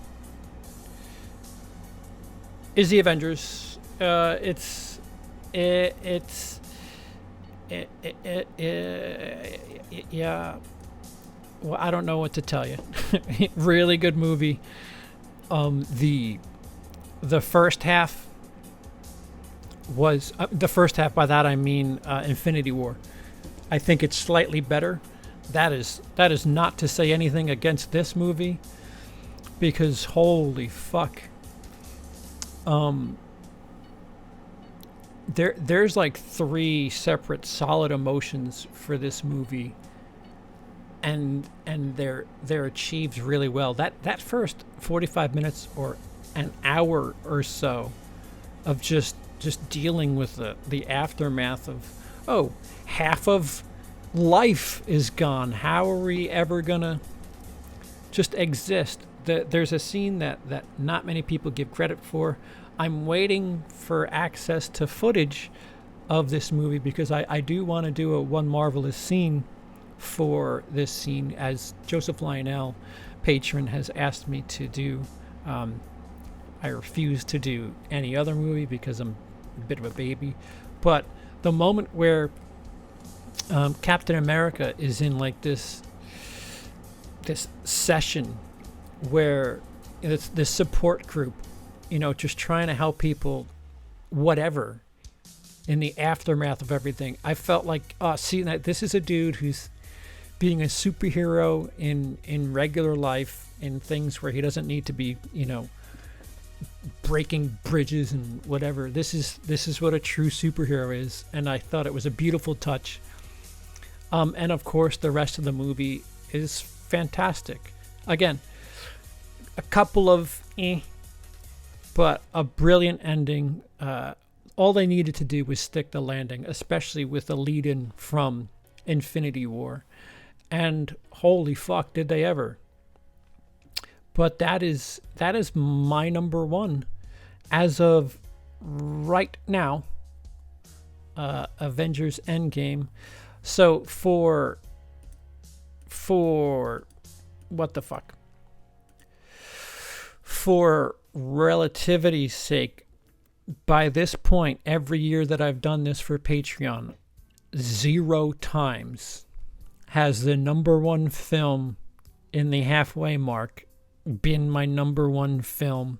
is the Avengers. Yeah. Well, I don't know what to tell you. Really good movie. The first half was the first half. By that I mean Infinity War. I think it's slightly better that is not to say anything against this movie, because holy fuck, um, there's like three separate solid emotions for this movie, and they're achieved really well. That first 45 minutes or an hour or so of just dealing with the aftermath of, oh, half of life is gone. How are we ever gonna just exist? There's a scene that not many people give credit for. I'm waiting for access to footage of this movie because I do want to do a one marvelous scene for this scene, as Joseph Lionel, patron, has asked me to do. I refuse to do any other movie because I'm a bit of a baby. But the moment where Captain America is in like this session where it's this support group, just trying to help people, whatever, in the aftermath of everything. I felt like, seeing that this is a dude who's being a superhero in regular life, in things where he doesn't need to be, breaking bridges and whatever. This is what a true superhero is, and I thought it was a beautiful touch. And of course, the rest of the movie is fantastic. Again, a couple of but a brilliant ending. All they needed to do was stick the landing, especially with the lead-in from Infinity War. And holy fuck, did they ever. But that is my number one as of right now. Avengers Endgame. So for what the fuck? For relativity's sake, by this point, every year that I've done this for Patreon, 0 times has the number one film in the halfway mark been my number one film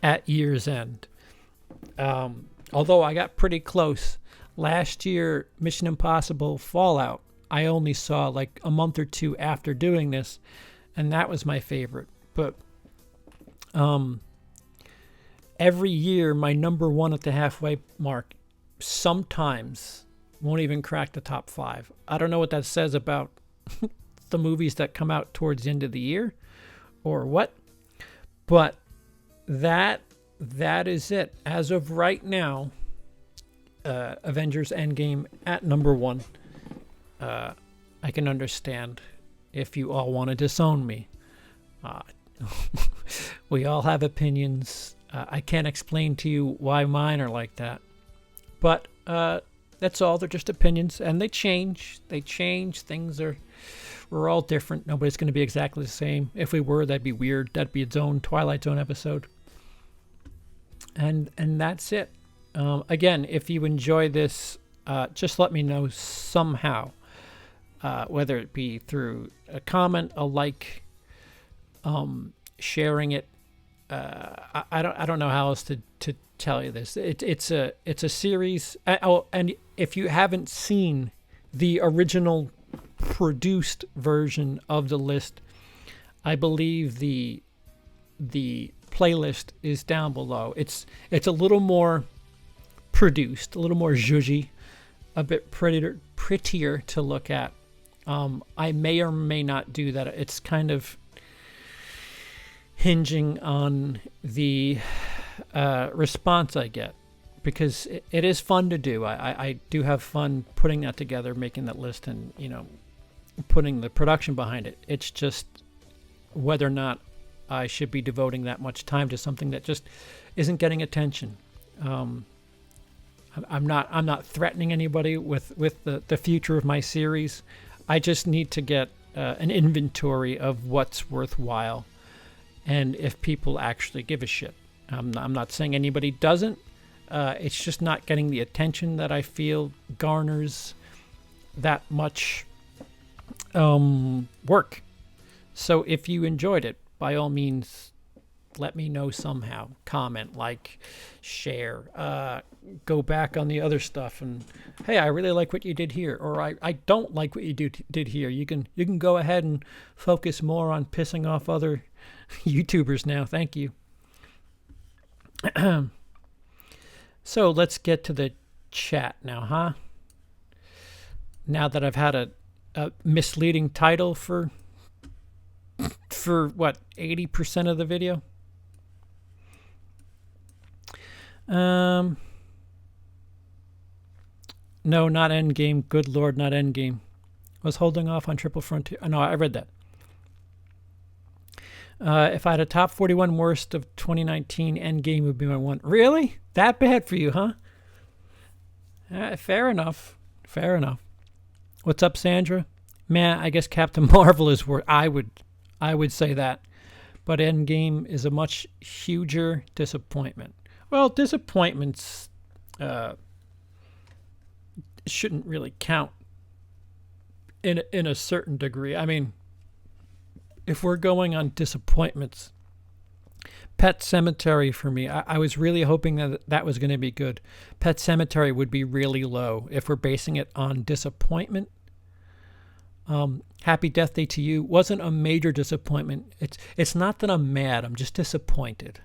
at year's end. Although I got pretty close. Last year, Mission Impossible Fallout, I only saw like a month or two after doing this, and that was my favorite. But every year, my number one at the halfway mark sometimes won't even crack the top 5. I don't know what that says about the movies that come out towards the end of the year or what, but that is it. As of right now, Avengers Endgame at number 1. I can understand if you all want to disown me. We all have opinions. I can't explain to you why mine are like that. But that's all. They're just opinions, and they change. We're all different. Nobody's going to be exactly the same. If we were, that'd be weird. That'd be its own Twilight Zone episode. And that's it. Again, if you enjoy this, just let me know somehow, whether it be through a comment, a like, sharing it. I don't know how else to tell you this. It's a series. And if you haven't seen the original produced version of the list, I believe the playlist is down below. It's a little more produced, a little more zhuzhy, a bit prettier to look at. I may or may not do that. It's kind of hinging on the response I get, because it is fun to do. I do have fun putting that together, making that list, and putting the production behind it. It's just whether or not I should be devoting that much time to something that just isn't getting attention. I'm not threatening anybody with the future of my series. I just need to get an inventory of what's worthwhile, and if people actually give a shit. I'm not saying anybody doesn't. It's just not getting the attention that I feel garners that much work. So if you enjoyed it, by all means, let me know somehow. Comment, like, share, go back on the other stuff, and hey, I really like what you did here, or I don't like what you did here. You can go ahead and focus more on pissing off other YouTubers now. Thank you. So let's get to the chat now, huh? Now that I've had a misleading title for what, 80% of the video? No, not Endgame. Good Lord, not Endgame. Was holding off on Triple Frontier. Oh, no, I read that. If I had a top 41 worst of 2019, Endgame would be my one. Really? That bad for you, huh? Fair enough. Fair enough. What's up, Sandra? Man, I guess Captain Marvel is where I would say that. But Endgame is a much huger disappointment. Well, disappointments shouldn't really count in a certain degree. I mean, if we're going on disappointments, Pet Sematary for me, I was really hoping that was going to be good. Pet Sematary would be really low if we're basing it on disappointment. Happy Death Day to You wasn't a major disappointment. It's not that I'm mad. I'm just disappointed.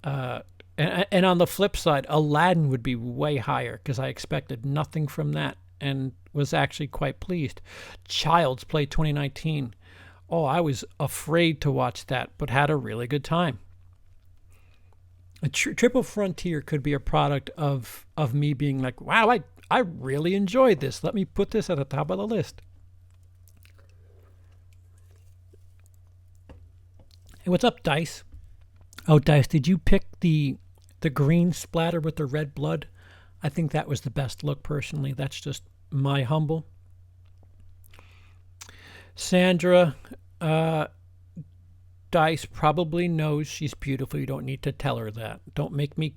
And on the flip side, Aladdin would be way higher because I expected nothing from that and was actually quite pleased. Child's Play 2019. Oh, I was afraid to watch that, but had a really good time. A Triple Frontier could be a product of me being like, wow, I really enjoyed this. Let me put this at the top of the list. Hey, what's up, Dice? Oh, Dice, did you pick the green splatter with the red blood? I think that was the best look, personally. That's just my humble. Sandra, Dice probably knows she's beautiful. You don't need to tell her that. Don't make me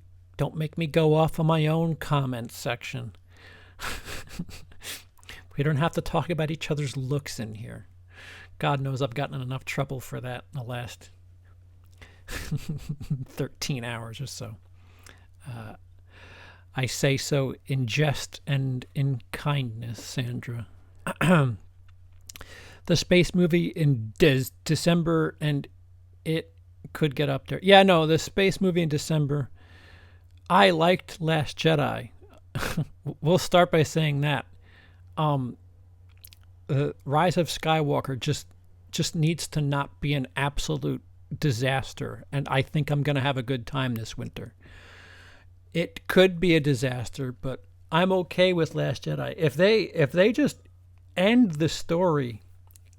go off on my own comment section. We don't have to talk about each other's looks in here. God knows I've gotten in enough trouble for that in the last 13 hours or so. I say so in jest and in kindness, Sandra. The space movie in December, and it could get up there. Yeah, no, the space movie in December. I liked Last Jedi. We'll start by saying that. Rise of Skywalker just needs to not be an absolute disaster, and I think I'm going to have a good time this winter. It could be a disaster, but I'm okay with Last Jedi. If they just end the story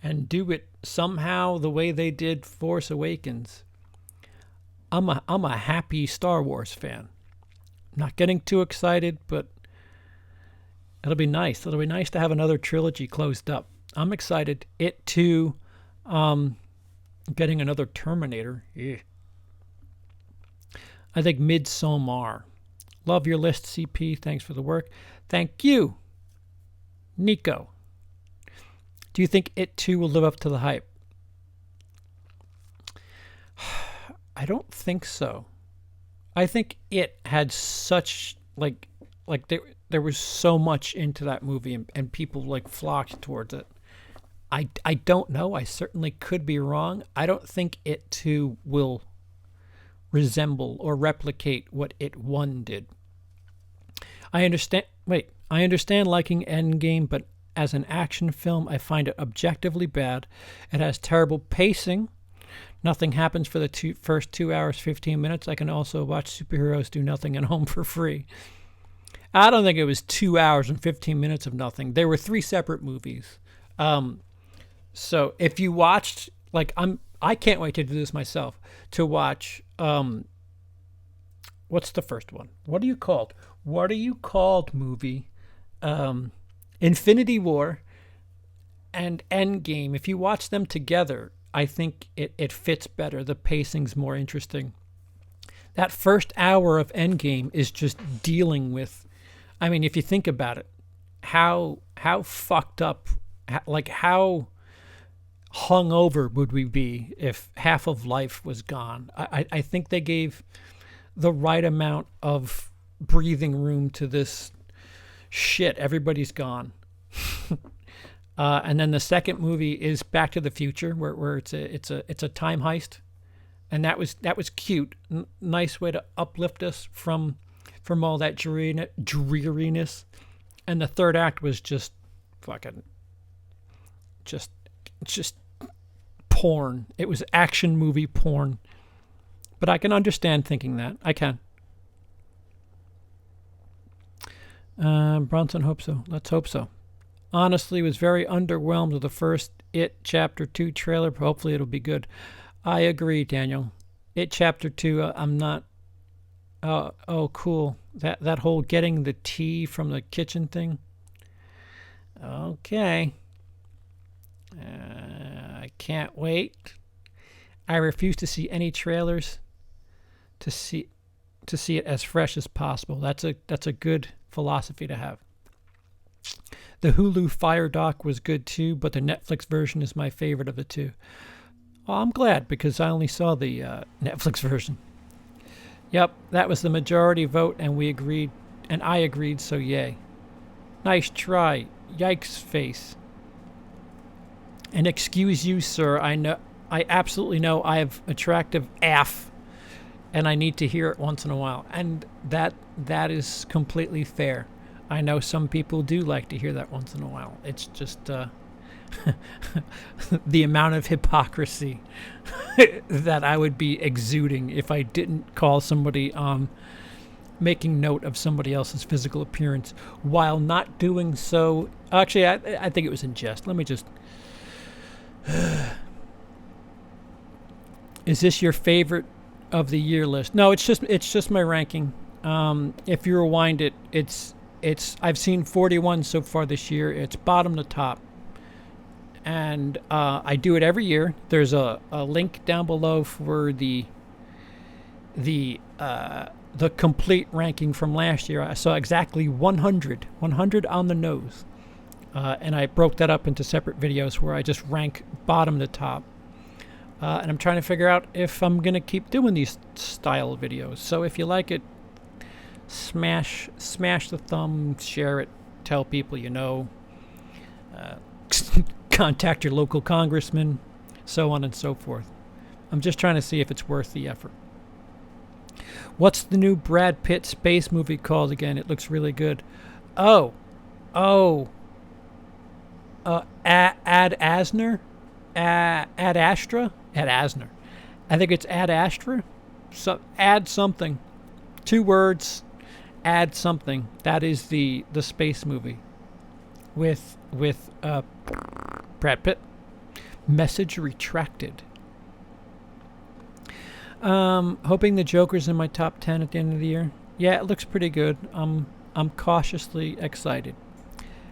and do it somehow the way they did Force Awakens, I'm a happy Star Wars fan. Not getting too excited, but it'll be nice. It'll be nice to have another trilogy closed up. I'm excited. It too. Getting another Terminator. Yeah. I think Midsommar. Love your list, CP. Thanks for the work. Thank you, Nico. Do you think it too will live up to the hype? I don't think so. I think it had such like there was so much into that movie, and people like flocked towards it. I don't know. I certainly could be wrong. I don't think it too will resemble or replicate what It 1 did. I understand liking Endgame, but as an action film, I find it objectively bad. It has terrible pacing. Nothing happens for the first 2 hours, 15 minutes. I can also watch superheroes do nothing at home for free. I don't think it was 2 hours and 15 minutes of nothing. There were 3 separate movies. So if you watched, I can't wait to do this myself, to watch, what's the first one? What are you called? What are you called movie? Infinity War and Endgame. If you watch them together, I think it fits better. The pacing's more interesting. That first hour of Endgame is just dealing with, I mean, if you think about it, how fucked up, how hungover would we be if half of life was gone? I think they gave the right amount of breathing room to this shit. Everybody's gone. And then the second movie is Back to the Future, where it's a time heist, and that was cute. Nice way to uplift us from all that dreariness. And the third act was just fucking just porn. It was action movie porn. But I can understand thinking that. I can. Bronson, hope so. Let's hope so. Honestly, was very underwhelmed with the first It Chapter 2 trailer. Hopefully it'll be good. I agree, Daniel. It Chapter 2, I'm not... Oh, cool. That whole getting the tea from the kitchen thing. Okay. I can't wait. I refuse to see any trailers to see it as fresh as possible. That's a good philosophy to have. The Hulu Fire doc was good too, but the Netflix version is my favorite of the two. Well, I'm glad because I only saw the Netflix version. Yep, that was the majority vote, and we agreed, and I agreed, so yay. Nice try. Yikes face. And excuse you, sir. I absolutely know I have attractive AF, and I need to hear it once in a while. And that is completely fair. I know some people do like to hear that once in a while. It's just the amount of hypocrisy that I would be exuding if I didn't call somebody on making note of somebody else's physical appearance while not doing so. Actually, I think it was in jest. Let me just... Is this your favorite of the year list? No, it's just my ranking. If you rewind it, it's I've seen 41 so far this year. It's bottom to top, and I do it every year. There's a link down below for the complete ranking from last year. I saw exactly 100 on the nose, and I broke that up into separate videos where I just rank bottom to top. And I'm trying to figure out if I'm going to keep doing these style videos. So if you like it, smash the thumb, share it, tell people you know, contact your local congressman, so on and so forth. I'm just trying to see if it's worth the effort. What's the new Brad Pitt space movie called again? It looks really good. Ad Astra? Ad Astra. I think it's Ad Astra. So add something. 2 words. Add something. That is the space movie with Brad Pitt. Message retracted. Hoping the Joker's in my top 10 at the end of the year. Yeah, it looks pretty good. I'm cautiously excited.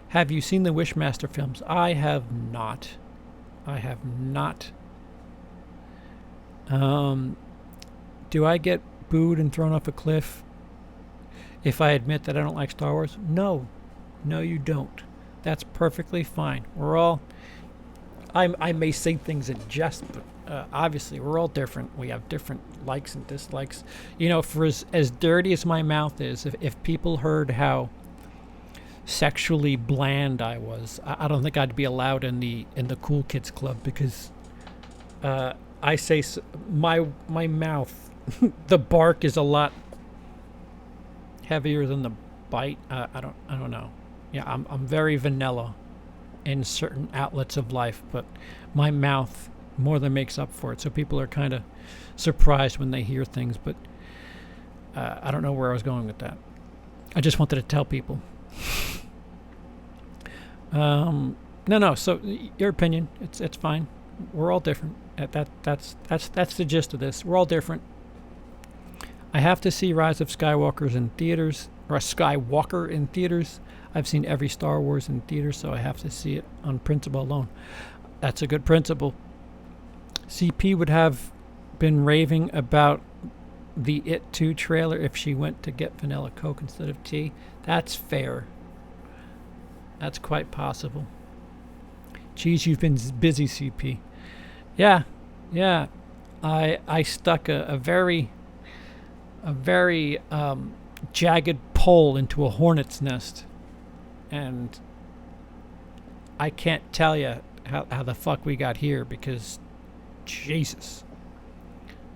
Have you seen the Wishmaster films? I have not. Do I get booed and thrown off a cliff if I admit that I don't like Star Wars? No, you don't. That's perfectly fine. I may say things in jest, but obviously we're all different. We have different likes and dislikes. You know, for as dirty as my mouth is, if people heard how sexually bland I was, I don't think I'd be allowed in the cool kids club, because I say my mouth, the bark is a lot heavier than the bite. I don't know. Yeah, I'm very vanilla in certain outlets of life, but my mouth more than makes up for it. So people are kind of surprised when they hear things, but I don't know where I was going with that. I just wanted to tell people. No. So your opinion, it's fine. We're all different. That's the gist of this. We're all different. I have to see Rise of Skywalker in theaters. I've seen every Star Wars in theaters, so I have to see it on principle alone. That's a good principle. CP would have been raving about the It 2 trailer if she went to get vanilla Coke instead of tea. That's fair. That's quite possible. Geez, you've been busy, CP. Yeah, yeah. I stuck a very jagged pole into a hornet's nest, and I can't tell you how the fuck we got here because Jesus,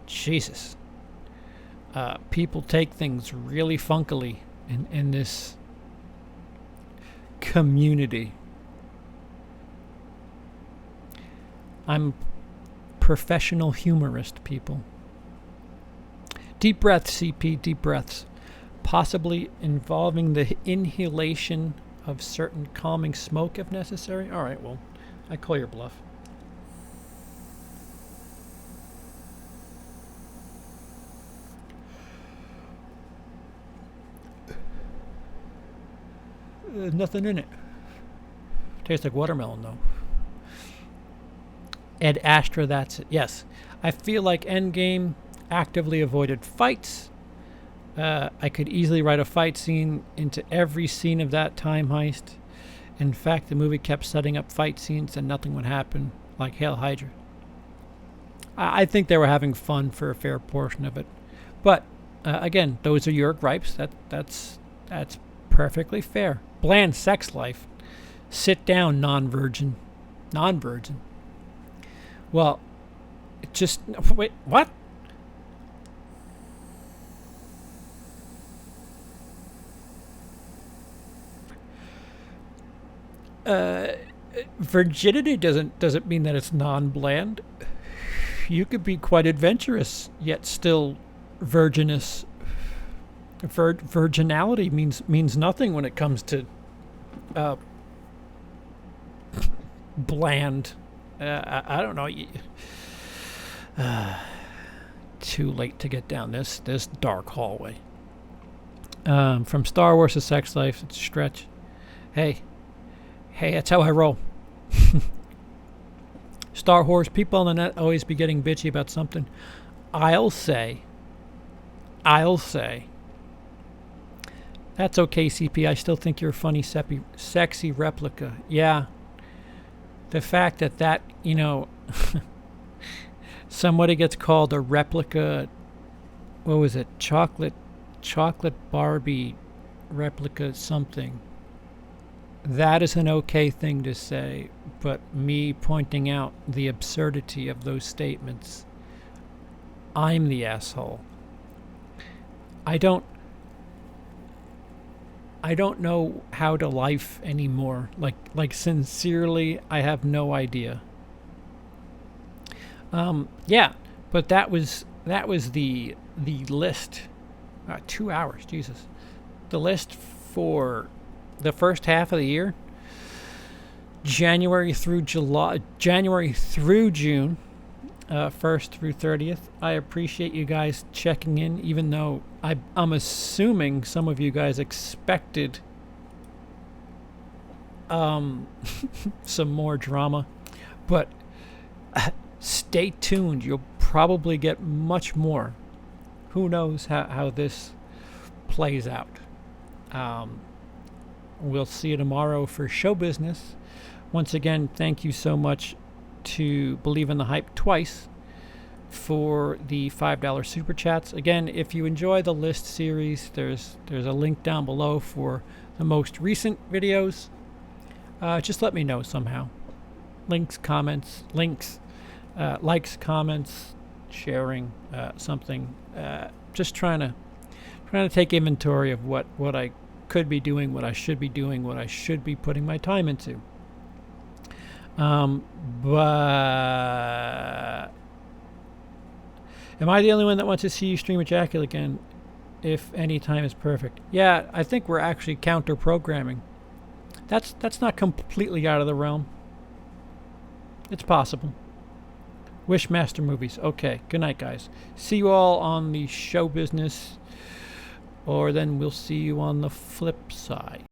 Jesus. People take things really funkily in this community. I'm professional humorist, people. Deep breaths, CP, deep breaths. Possibly involving the inhalation of certain calming smoke if necessary. All right, well, I call your bluff. Nothing in it. Tastes like watermelon, though. Ed Astra, that's it. Yes. I feel like Endgame actively avoided fights. I could easily write a fight scene into every scene of that time heist. In fact, the movie kept setting up fight scenes and nothing would happen, like Hail Hydra. I think they were having fun for a fair portion of it. But, again, those are your gripes. That's perfectly fair. Bland sex life. Sit down, non-virgin. Non-virgin. Well, just... Wait, what? Virginity doesn't mean that it's non-bland. You could be quite adventurous, yet still virginous. Virginality means nothing when it comes to bland. I don't know. Too late to get down this dark hallway. From Star Wars to sex life, it's a stretch. Hey, that's how I roll. Star Wars, people on the net always be getting bitchy about something. I'll say, that's okay, CP. I still think you're a funny, sexy replica. Yeah. The fact that somebody gets called a replica, what was it? Chocolate Barbie replica something. That is an okay thing to say, but me pointing out the absurdity of those statements, I'm the asshole. I don't know how to life anymore. Like sincerely, I have no idea. Yeah, but that was the list. 2 hours, Jesus. The list for the first half of the year, January through June, 1st through 30th. I appreciate you guys checking in, even though I'm assuming some of you guys expected some more drama, but stay tuned. You'll probably get much more. Who knows how this plays out. We'll see you tomorrow for show business. Once again, thank you so much to Believe in the Hype twice for the $5 super chats. Again, if you enjoy the list series, there's a link down below for the most recent videos. Just let me know somehow. Links, comments, likes, comments, sharing, something. Just trying to take inventory of what I could be doing, what I should be doing, what I should be putting my time into. But am I the only one that wants to see you stream Ejaculate again if any time is perfect? Yeah, I think we're actually counter programming. That's not completely out of the realm. It's possible. Wishmaster movies. Okay, good night, guys. See you all on the show business, or then we'll see you on the flip side.